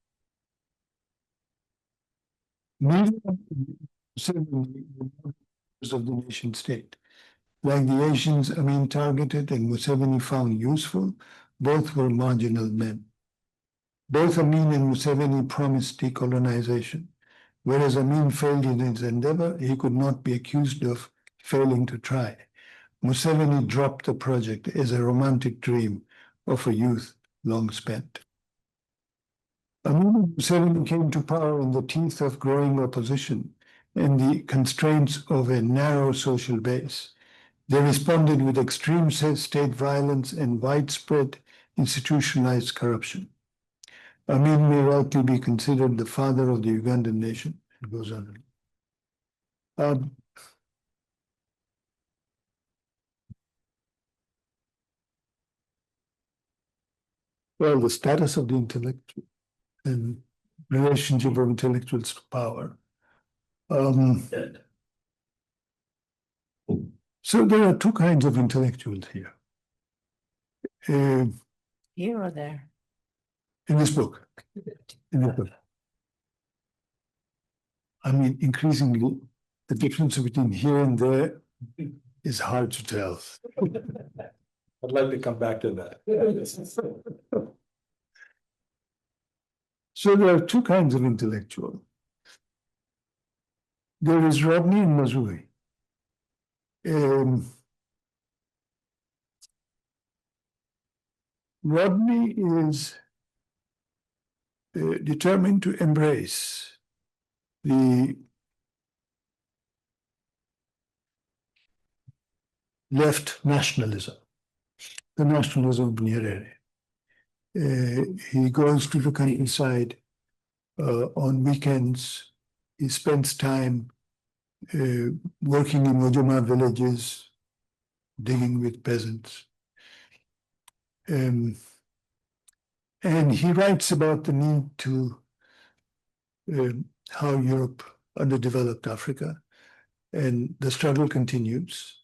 S2: Neither Museveni were members of the nation state. Like the Asians Amin targeted and Museveni found useful, both were marginal men. Both Amin and Museveni promised decolonization. Whereas Amin failed in his endeavor, he could not be accused of failing to try. Museveni dropped the project as a romantic dream of a youth long spent. Amin and Museveni came to power in the teeth of growing opposition and the constraints of a narrow social base. They responded with extreme state violence and widespread institutionalized corruption. Amin may rightly be considered the father of the Ugandan nation. It goes on. Well, the status of the intellectual and relationship of intellectuals to power. So there are two kinds of intellectuals here.
S4: Here or there?
S2: In this book. In this book. I mean, increasingly, the difference between here and there is hard to tell.
S3: I'd like to come back to that.
S2: So there are two kinds of intellectual. There is Rodney and Mazui. Rodney is determined to embrace the left nationalism, the nationalism of Nyerere. He goes to the countryside on weekends. He spends time working in Ojama villages, digging with peasants. And he writes about the need to how Europe underdeveloped Africa, and the struggle continues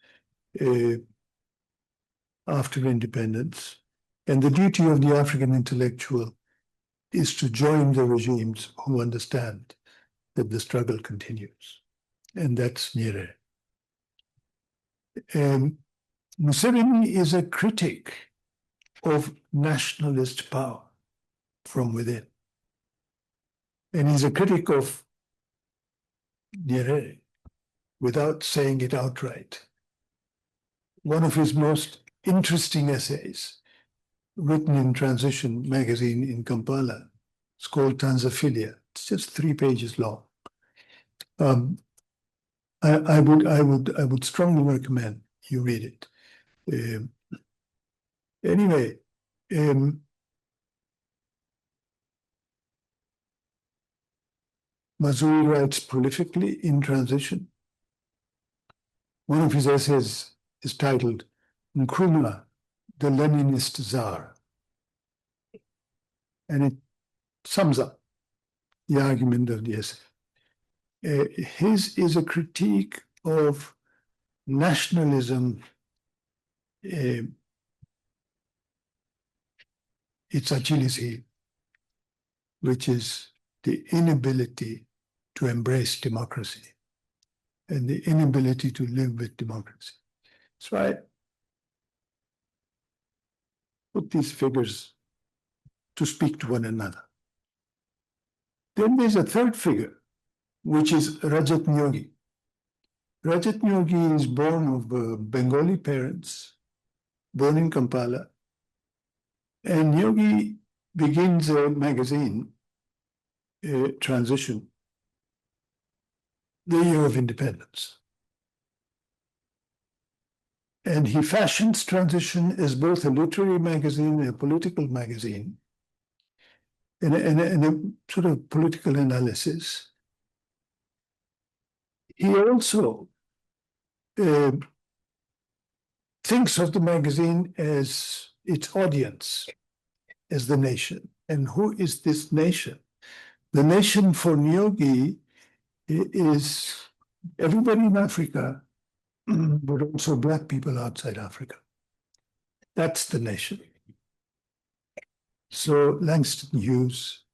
S2: after independence. And the duty of the African intellectual is to join the regimes who understand that the struggle continues. And that's Nyerere. Museveni is a critic of nationalist power from within. And he's a critic of Nyerere without saying it outright. One of his most interesting essays, written in Transition magazine in Kampala, it's called Tanzaphilia. It's just 3 pages long. I would strongly recommend you read it. Anyway, Mazui writes prolifically in Transition. One of his essays is titled Nkrumah, the Leninist Tsar. And it sums up the argument of the essay. His is a critique of nationalism, its Achilles heel, which is the inability to embrace democracy and the inability to live with democracy. So I put these figures to speak to one another. Then there's a third figure, which is Rajat Nyogi. Rajat Nyogi is born of Bengali parents, born in Kampala. And Nyogi begins a magazine, Transition, the year of independence. And he fashions Transition as both a literary magazine and a political magazine, and a sort of political analysis. He also thinks of the magazine as its audience, as the nation. And who is this nation? The nation for Nyogi is everybody in Africa, but also Black people outside Africa. That's the nation. So Langston Hughes,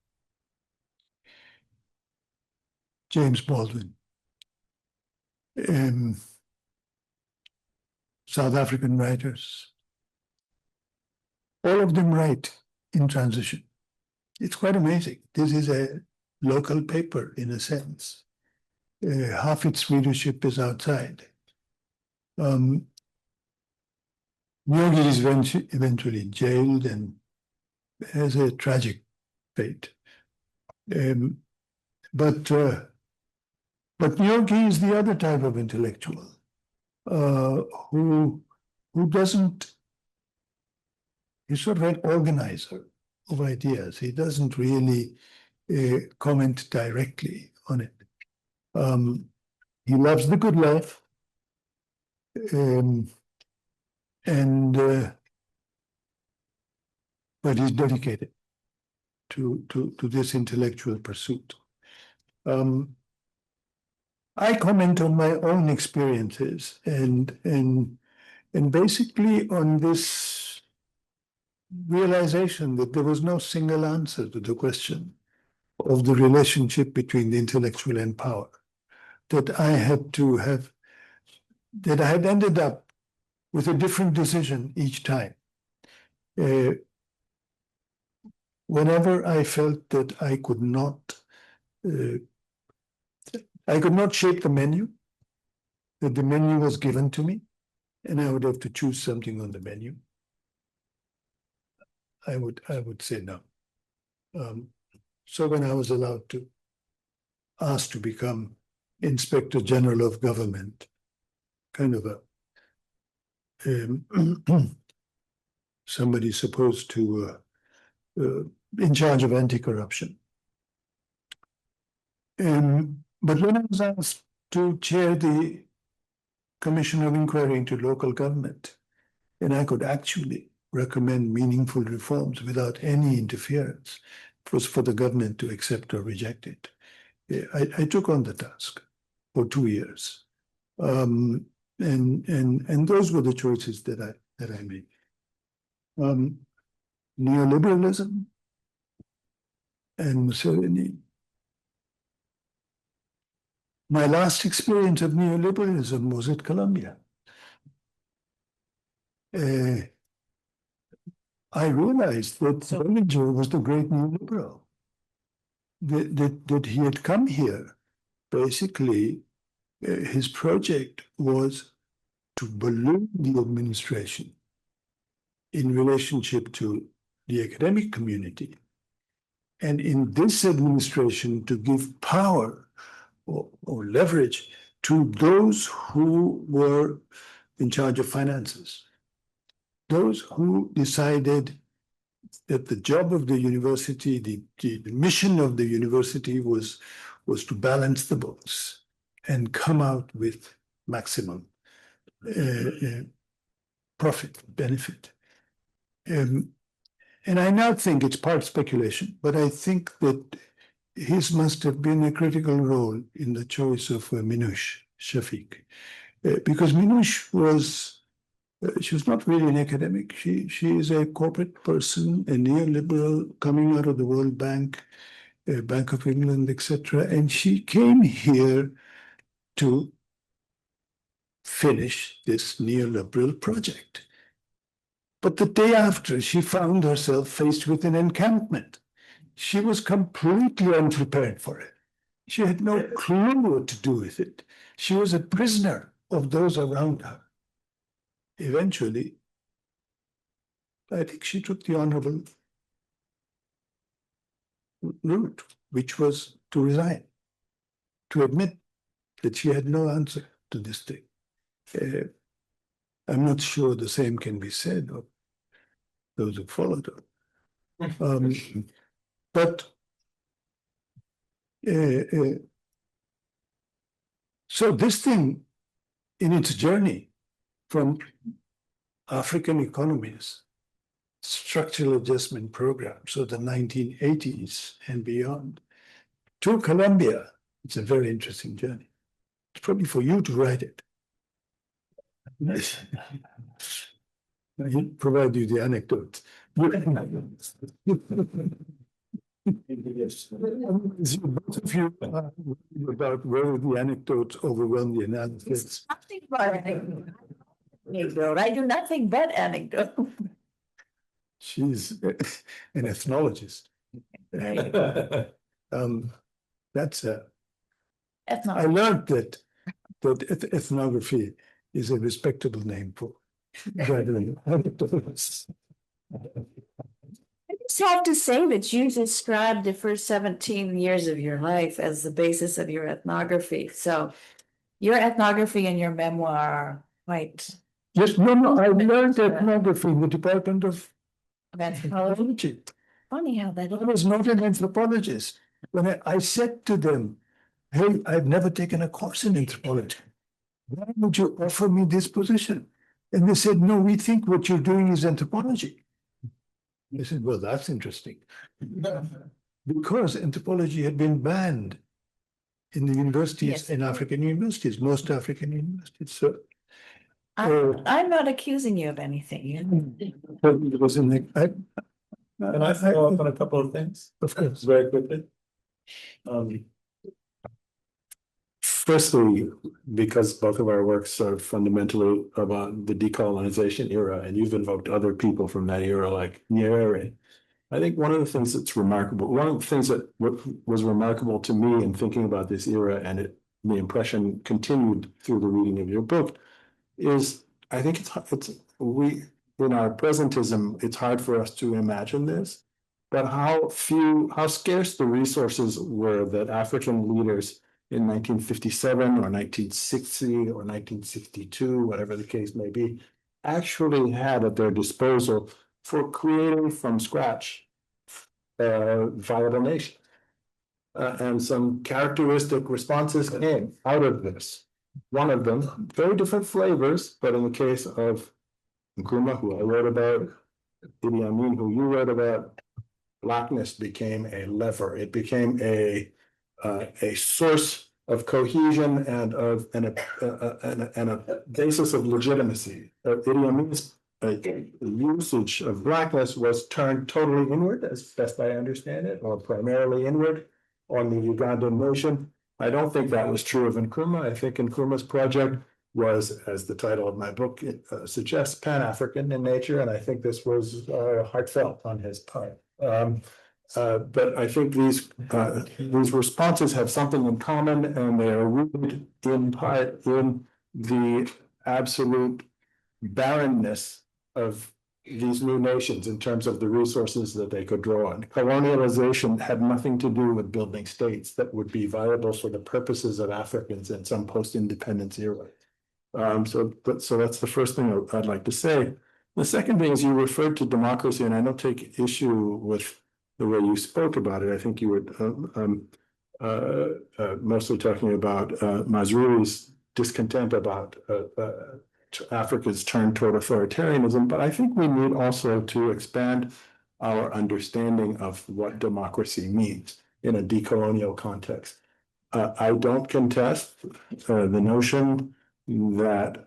S2: James Baldwin, South African writers, all of them write in Transition. It's quite amazing. This is a local paper in a sense. Half its readership is outside. Nyogi is eventually jailed and has a tragic fate. But Nyogi is the other type of intellectual who doesn't, he's sort of an organizer of ideas. He doesn't really comment directly on it. He loves the good life, but he's dedicated to this intellectual pursuit. I comment on my own experiences and basically on this realization that there was no single answer to the question of the relationship between the intellectual and power, that I had ended up with a different decision each time. Whenever I felt that I could not shape the menu, that the menu was given to me, and I would have to choose something on the menu, I would say no. So when I was asked to become Inspector General of Government, kind of somebody supposed to in charge of anti-corruption. But when I was asked to chair the Commission of Inquiry into Local Government, and I could actually recommend meaningful reforms without any interference, it was for the government to accept or reject it. I took on the task for 2 years. And those were the choices that I made. Neoliberalism and Museveni. My last experience of neoliberalism was at Columbia. I realized that Bollinger was the great neoliberal, that he had come here. Basically, his project was to balloon the administration in relationship to the academic community, and in this administration to give power or leverage to those who were in charge of finances, those who decided that the job of the university, the mission of the university was to balance the books and come out with maximum profit, benefit. And I now think it's part speculation, but I think that his must have been a critical role in the choice of Minouche Shafik, because Minouche she was not really an academic. She is a corporate person, a neoliberal coming out of the World Bank, Bank of England, etc. And she came here to finish this neoliberal project. But the day after, she found herself faced with an encampment. She was completely unprepared for it. She had no clue what to do with it. She was a prisoner of those around her. Eventually, I think she took the honorable route, which was to resign, to admit that she had no answer to this thing. I'm not sure the same can be said of those who followed her. But so this thing, in its journey from African economies, structural adjustment programs of the 1980s and beyond, to Colombia, it's a very interesting journey. It's probably for you to write it. He'll provide you the anecdote. Both of you about whether the anecdotes overwhelm the analysis.
S5: Nothing but anecdote. I do nothing but anecdote.
S2: She's an ethnologist. That's I learned that ethnography is a respectable name for gathering anecdotes.
S5: I just have to say that you described the first 17 years of your life as the basis of your ethnography. So your ethnography and your memoir are quite.
S2: Yes, no, I learned ethnography in the Department of
S5: Anthropology. Funny how that
S2: I was not an anthropologist. When I said to them, hey, I've never taken a course in anthropology. Why would you offer me this position? And they said, no, we think what you're doing is anthropology. I said, well, that's interesting. Because anthropology had been banned in the universities,
S5: Yes.
S2: in African universities, most African universities. So
S5: I'm not accusing you of anything.
S2: it was in the,
S3: Can I follow up on a couple of things
S2: of course.
S3: very quickly? Firstly, because both of our works are fundamentally about the decolonization era, and you've invoked other people from that era, like Nyerere. I think one of the things that's remarkable, one of the things that was remarkable to me in thinking about this era, and the impression continued through the reading of your book, is I think in our presentism, it's hard for us to imagine this, but how scarce the resources were that African leaders in 1957 or 1960 or 1962, whatever the case may be, actually had at their disposal for creating from scratch viable nation. And some characteristic responses came out of this. One of them, very different flavors, but in the case of Nkrumah, who I wrote about, Idi Amin, who you wrote about, Blackness became a lever. It became a source of cohesion and a basis of legitimacy. Idi Amin's usage of Blackness was turned totally inward, as best I understand it, or primarily inward on the Ugandan nation. I don't think that was true of Nkrumah. I think Nkrumah's project was, as the title of my book suggests, Pan-African in nature, and I think this was heartfelt on his part. But I think these responses have something in common, and they are rooted in part in the absolute barrenness of these new nations in terms of the resources that they could draw on. Colonialization had nothing to do with building states that would be viable for the purposes of Africans in some post-independence era. So that's the first thing I'd like to say. The second thing is you referred to democracy, and I don't take issue with the way you spoke about it. I think you were mostly talking about Mazrui's discontent about Africa's turn toward authoritarianism, but I think we need also to expand our understanding of what democracy means in a decolonial context. I don't contest the notion that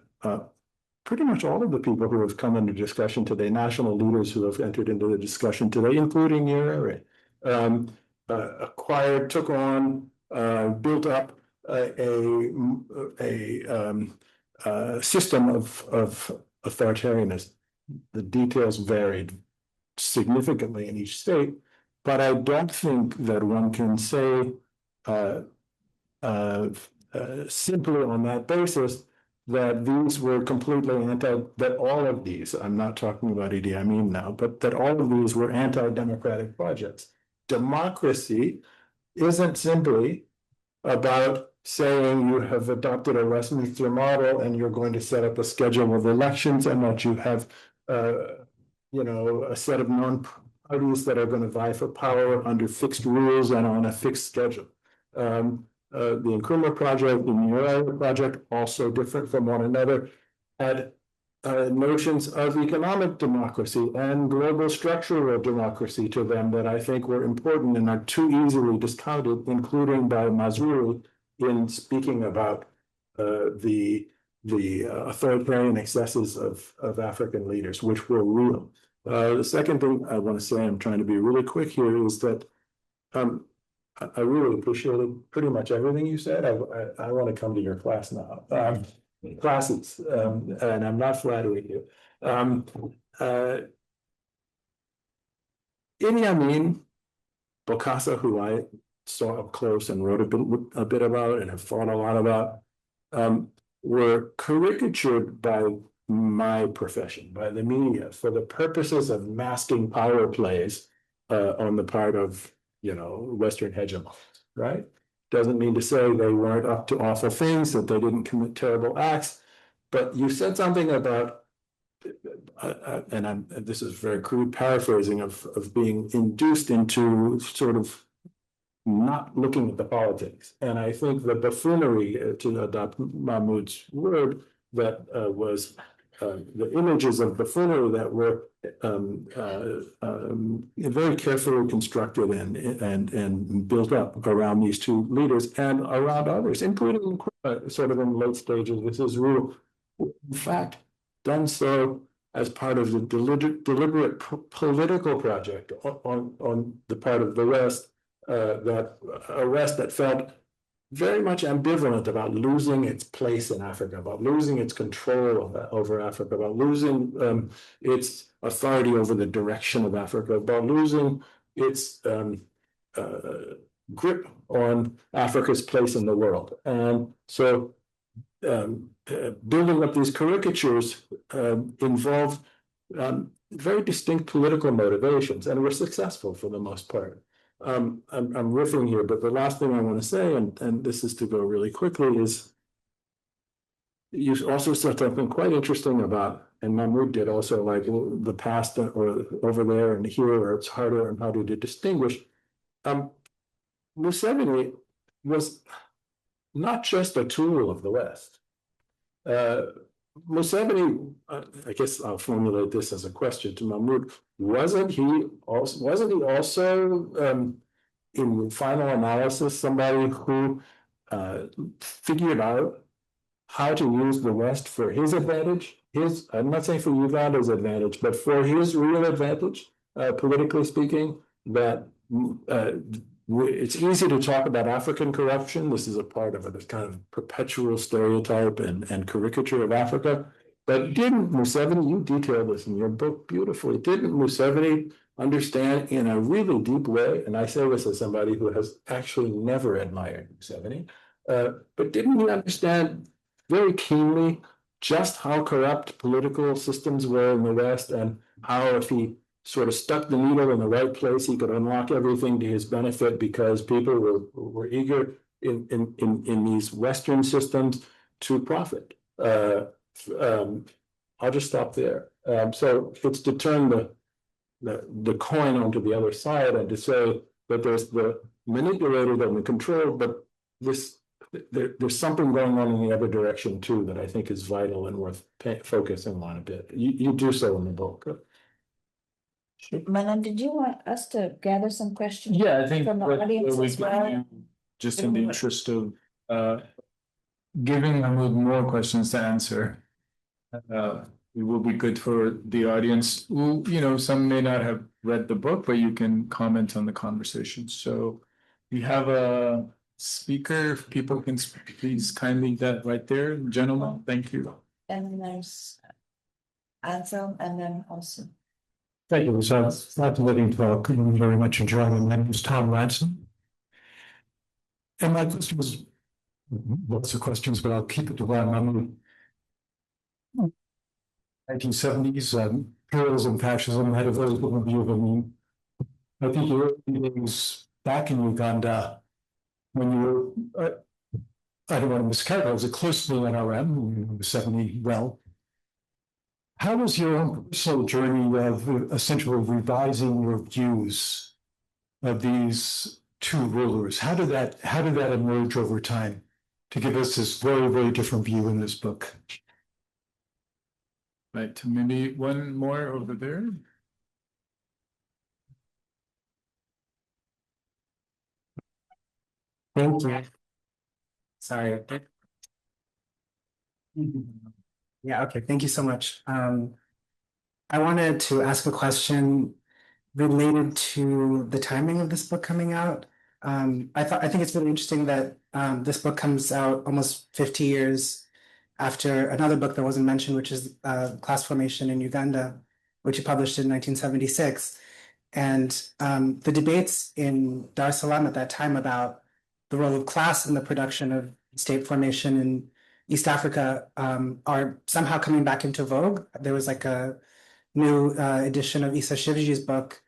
S3: pretty much all of the people who have come into discussion today, national leaders who have entered into the discussion today, including Nyerere, acquired, took on, built up a system of authoritarianism. The details varied significantly in each state, but I don't think that one can say simply on that basis that these were completely that all of these, I'm not talking about Idi Amin now, but that all of these were anti-democratic projects. Democracy isn't simply about saying you have adopted a Westminster model and you're going to set up a schedule of elections and that you have, a set of non-parties that are going to vie for power under fixed rules and on a fixed schedule. The Nkrumah project, the Nyerere project, also different from one another, had notions of economic democracy and global structural democracy to them that I think were important and are too easily discounted, including by Mazrui in speaking about the authoritarian excesses of African leaders, which were real. The second thing I want to say, I'm trying to be really quick here, is that I really appreciated pretty much everything you said. I want to come to your class now. Classes, and I'm not flattering you. Idi Amin, Bokassa, who I saw up close and wrote a bit about and have thought a lot about, were caricatured by my profession, by the media, for the purposes of masking power plays on the part of Western hegemons, right? Doesn't mean to say they weren't up to awful things, that they didn't commit terrible acts, but you said something about, and this is very crude paraphrasing of being induced into sort of not looking at the politics. And I think the buffoonery, to adopt Mahmood's word, that was the images of buffoonery that were very carefully constructed and built up around these two leaders and around others, including sort of in late stages with his rule. In fact, done so as part of the deliberate political project on the part of the West, that felt very much ambivalent about losing its place in Africa, about losing its control over Africa, about losing its authority over the direction of Africa, about losing its grip on Africa's place in the world. And so building up these caricatures involved very distinct political motivations, and were successful for the most part. I'm riffing here, but the last thing I want to say, and this is to go really quickly, is you also said something quite interesting about, and Mahmood did also, like the past or over there and here, or it's harder and harder to distinguish. Museveni was not just a tool of the West. Museveni, I guess I'll formulate this as a question to Mahmood. Wasn't he also in final analysis, somebody who figured out how to use the West for his advantage? I'm not saying for Uganda's advantage, but for his real advantage, politically speaking, that it's easy to talk about African corruption. This is a part of this kind of perpetual stereotype and caricature of Africa. But didn't Museveni, you detail this in your book beautifully, didn't Museveni understand in a really deep way, and I say this as somebody who has actually never admired Museveni, but didn't he understand very keenly just how corrupt political systems were in the West, and how if he sort of stuck the needle in the right place, he could unlock everything to his benefit, because people were eager in these Western systems to profit. I'll just stop there. So it's to turn the coin onto the other side, and to say that there's the manipulated and the controlled, but there's something going on in the other direction too that I think is vital and worth focusing on a bit. You do so in the book.
S5: Manan, did you want us to gather some questions?
S1: Yeah, I think
S5: from the audience as well?
S1: just in the interest of giving Mahmood more questions to answer, it will be good for the audience who, some may not have read the book, but you can comment on the conversation. So we have a speaker, if people can please kindly that right there, gentlemen, thank you.
S5: And then there's Ansel, and then also.
S2: Thank you. So not living talk. I'm very much enjoying it. My name is Tom Ransom. And my question was lots of questions, but I'll keep it to one. 1970s, pluralism, fascism, had a very different view of it. I think your days back in Uganda, when you were, I don't want to mischaracterize it, close to the NRM, 70 well. How was your own personal journey of essentially revising your views of these two rulers? How did that emerge over time to give us this very, very different view in this book?
S1: Right, maybe one more over there.
S6: Thank you. Sorry. Yeah, okay, thank you so much. I wanted to ask a question related to the timing of this book coming out. I think it's really interesting that this book comes out almost 50 years after another book that wasn't mentioned, which is Class Formation in Uganda, which you published in 1976. And the debates in Dar es Salaam at that time about the role of class in the production of state formation in East Africa are somehow coming back into vogue. There was like a new edition of Issa Shivji's book,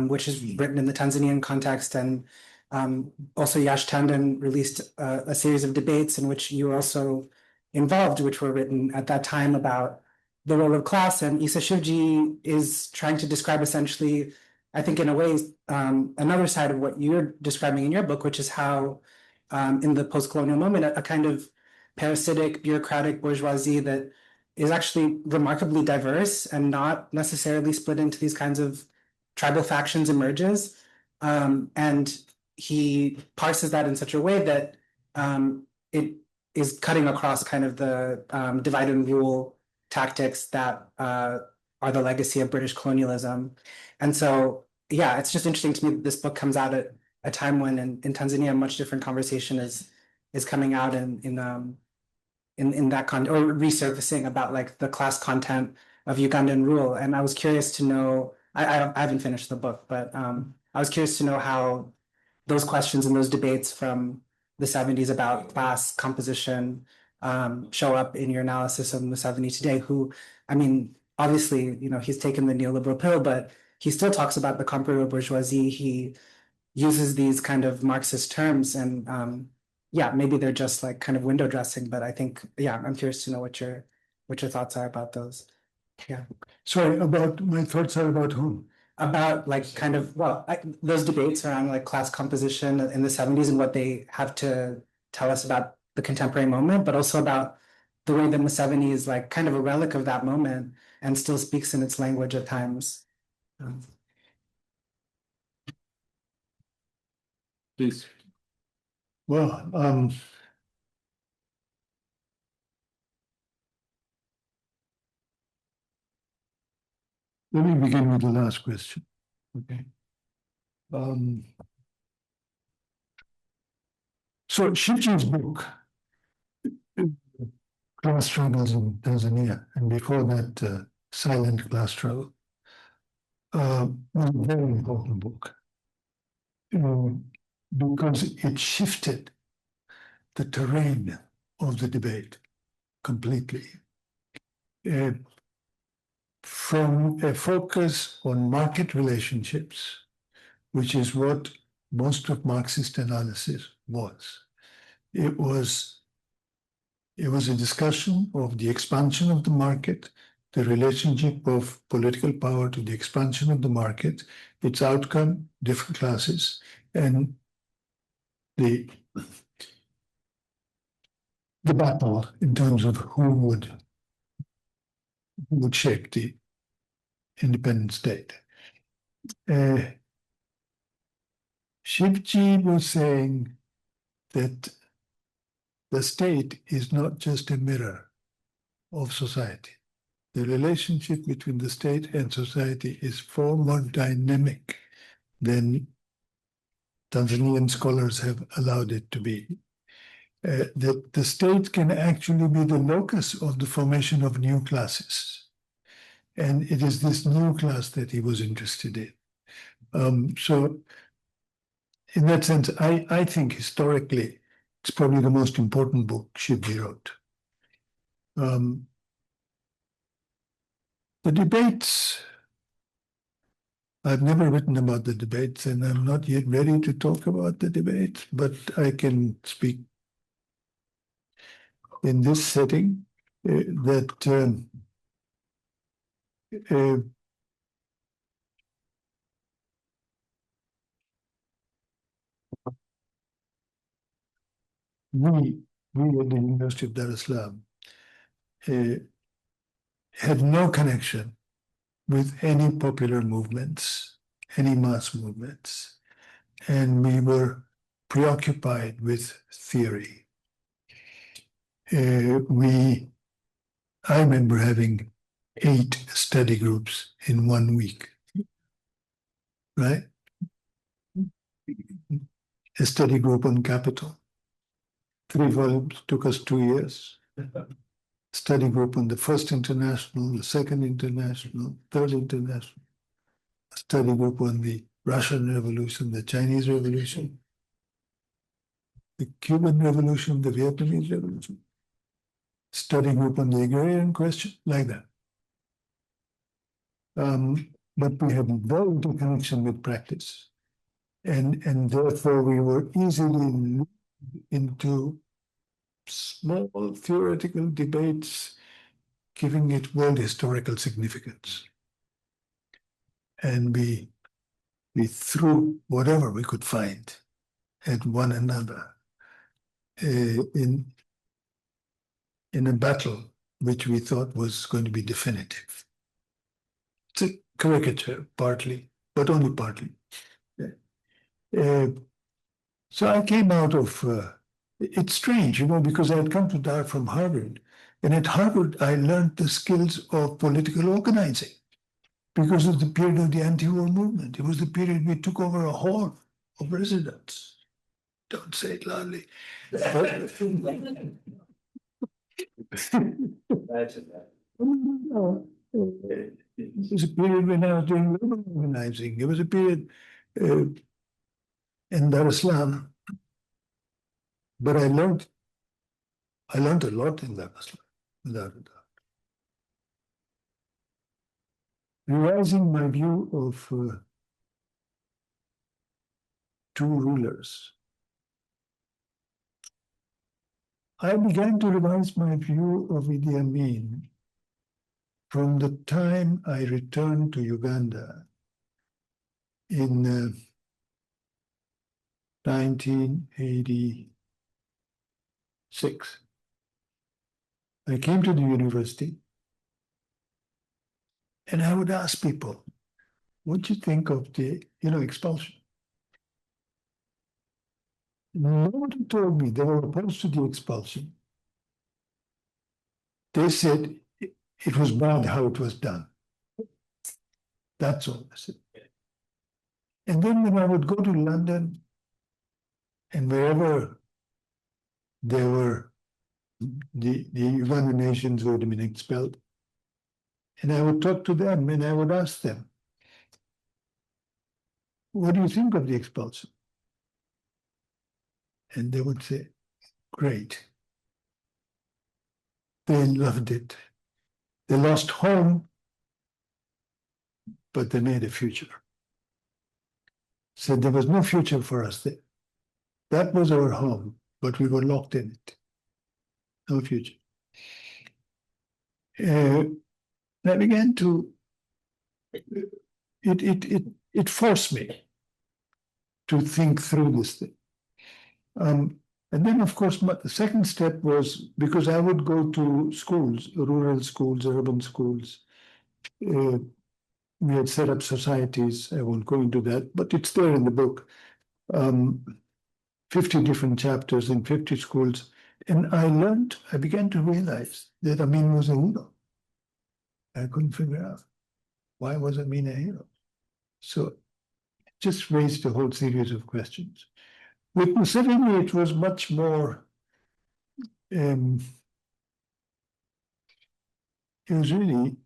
S6: which is written in the Tanzanian context, and also Yash Tandon released a series of debates in which you were also involved, which were written at that time about the role of class. And Issa Shivji is trying to describe essentially, I think in a way, another side of what you're describing in your book, which is how in the post-colonial moment, a kind of parasitic, bureaucratic bourgeoisie that is actually remarkably diverse and not necessarily split into these kinds of tribal factions emerges. And he parses that in such a way that it is cutting across kind of the divide and rule tactics that are the legacy of British colonialism. And so, yeah, it's just interesting to me that this book comes out at a time when in Tanzania, a much different conversation is coming out in that or resurfacing about like the class content of Ugandan rule. And I was curious to know, I haven't finished the book, but I was curious to know how those questions and those debates from the 70s about class composition show up in your analysis of Museveni today, who, I mean, obviously, you know, he's taken the neoliberal pill, but he still talks about the comprador bourgeoisie. He uses these kind of Marxist terms and yeah, maybe they're just like kind of window dressing, but I think, yeah, I'm curious to know what your thoughts are about those. Yeah.
S2: Sorry, about my thoughts are about whom?
S6: About like kind of, well, those debates around like class composition in the 70s and what they have to tell us about the contemporary moment, but also about the way that Museveni is like kind of a relic of that moment and still speaks in its language at times.
S1: Please.
S2: Well, let me begin with the last question. Okay. So Shichi's book, Class Struggles in Tanzania, and before that, Silent Class Struggle, was a very important book because it shifted the terrain of the debate completely. From a focus on market relationships, which is what most of Marxist analysis was. It was a discussion of the expansion of the market, the relationship of political power to the expansion of the market, its outcome, different classes, and the battle in terms of who would shape the independent state. Shivji was saying that the state is not just a mirror of society. The relationship between the state and society is far more dynamic than Tanzanian scholars have allowed it to be. That the state can actually be the locus of the formation of new classes. And it is this new class that he was interested in. So in that sense, I think historically, it's probably the most important book Shivji wrote. The debates, I've never written about the debates, and I'm not yet ready to talk about the debates, but I can speak in this setting that we at the University of Dar es Salaam had no connection with any popular movements, any mass movements, and we were preoccupied with theory. I remember having 8 study groups in 1 week, right? A study group on capital. 3 volumes, took us 2 years. Study group on the First International, the Second International, Third International. A study group on the Russian Revolution, the Chinese Revolution, the Cuban Revolution, the Vietnamese Revolution. Study group on the agrarian question, like that. But we had very little connection with practice. And therefore we were easily looped into small theoretical debates, giving it world historical significance. And we threw whatever we could find at one another in a battle which we thought was going to be definitive. It's a caricature, partly, but only partly. So I came out of, it's strange, because I had come to that from Harvard. And at Harvard, I learned the skills of political organizing because of the period of the anti-war movement. It was the period we took over a hall of residents. Don't say it loudly. It was a period when I was doing labor organizing. It was a period in Dar es Salaam, but I learned a lot in Dar es Salaam, without a doubt. Revising my view of two rulers, I began to revise my view of Idi Amin from the time I returned to Uganda in 1986. I came to the university and I would ask people, what do you think of the, expulsion? Nobody told me they were opposed to the expulsion. They said it was bad how it was done. That's all I said. And then when I would go to London and wherever there were the Ugandan nations who had been expelled, and I would talk to them and I would ask them, what do you think of the expulsion? And they would say, great. They loved it. They lost home, but they made a future. So there was no future for us there. That was our home, but we were locked in it. No future. I began to, it forced me to think through this thing. And then, of course, the second step was, because I would go to schools, rural schools, urban schools. We had set up societies. I won't go into that, but it's there in the book. 50 different chapters in 50 schools. And I began to realize that Amin was a hero. I couldn't figure out why was Amin a hero. So it just raised a whole series of questions. With Museveni, it was much more, it was really,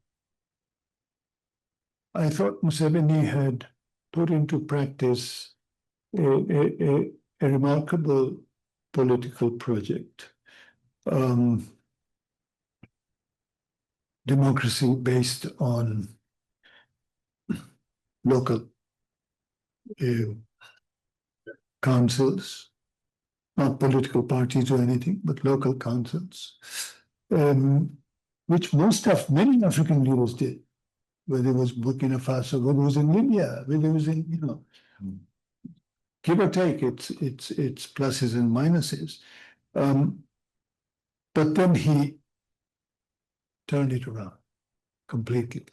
S2: I thought Museveni had put into practice a remarkable political project. Democracy based on local councils, not political parties or anything, but local councils, which many African leaders did, whether it was Burkina Faso, whether it was in Libya, whether it was in, give or take, it's pluses and minuses. But then he turned it around completely.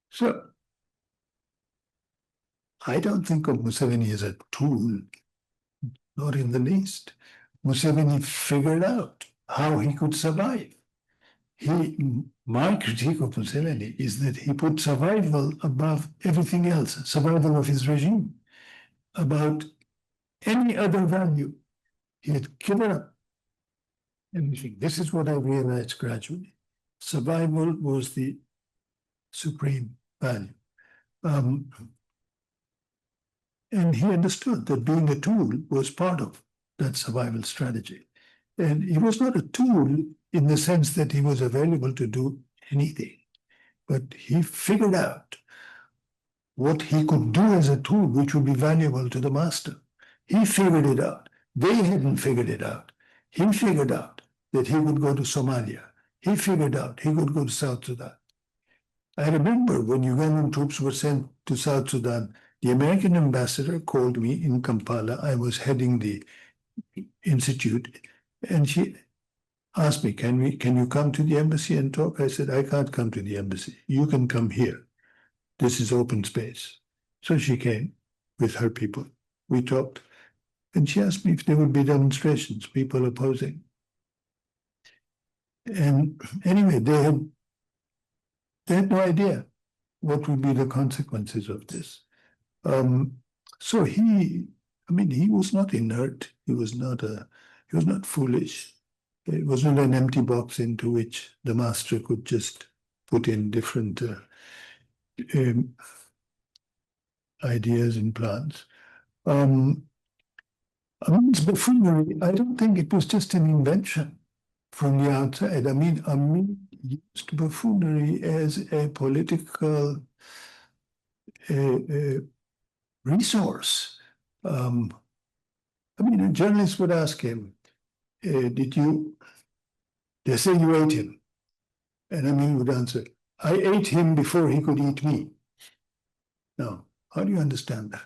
S2: So I don't think of Museveni as a tool, not in the least. Museveni figured out how he could survive. My critique of Museveni is that he put survival above everything else, survival of his regime, about any other value. He had given up everything. This is what I realized gradually. Survival was the supreme value. And he understood that being a tool was part of that survival strategy. And he was not a tool in the sense that he was available to do anything, but he figured out what he could do as a tool which would be valuable to the master. He figured it out. They hadn't figured it out. He figured out that he would go to Somalia. He figured out he would go to South Sudan. I remember when Ugandan troops were sent to South Sudan, the American ambassador called me in Kampala. I was heading the institute, And she asked me, can you come to the embassy and talk? I said, I can't come to the embassy. You can come here. This is open space. So she came with her people. We talked. And she asked me if there would be demonstrations, people opposing. And anyway, they had no idea what would be the consequences of this. So he was not inert. He was not foolish. It wasn't an empty box into which the master could just put in different ideas and plans. Amin's buffoonery, I don't think it was just an invention from the outside. Amin used buffoonery as a political resource. A journalist would ask him, they say you ate him. And Amin would answer, I ate him before he could eat me. Now, how do you understand that?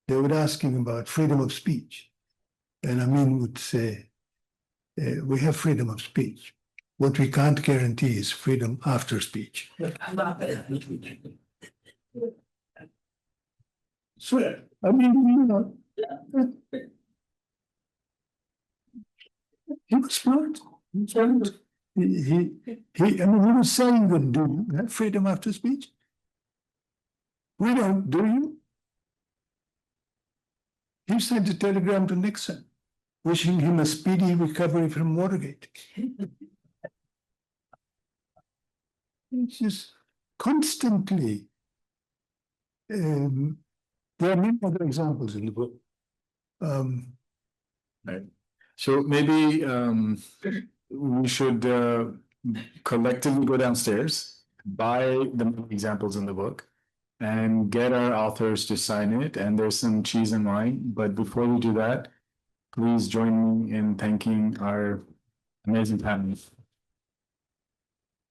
S2: They would ask him about freedom of speech. And Amin would say, we have freedom of speech. What we can't guarantee is freedom after speech. So, he was smart. He was saying that, do you have freedom after speech? We don't, do you? He sent a telegram to Nixon, wishing him a speedy recovery from Watergate. It's just constantly. There are many other examples in the book.
S1: Right. So maybe we should collectively go downstairs, buy the many examples in the book, and get our authors to sign it. And there's some cheese and wine. But before we do that, please join me in thanking our amazing panelists.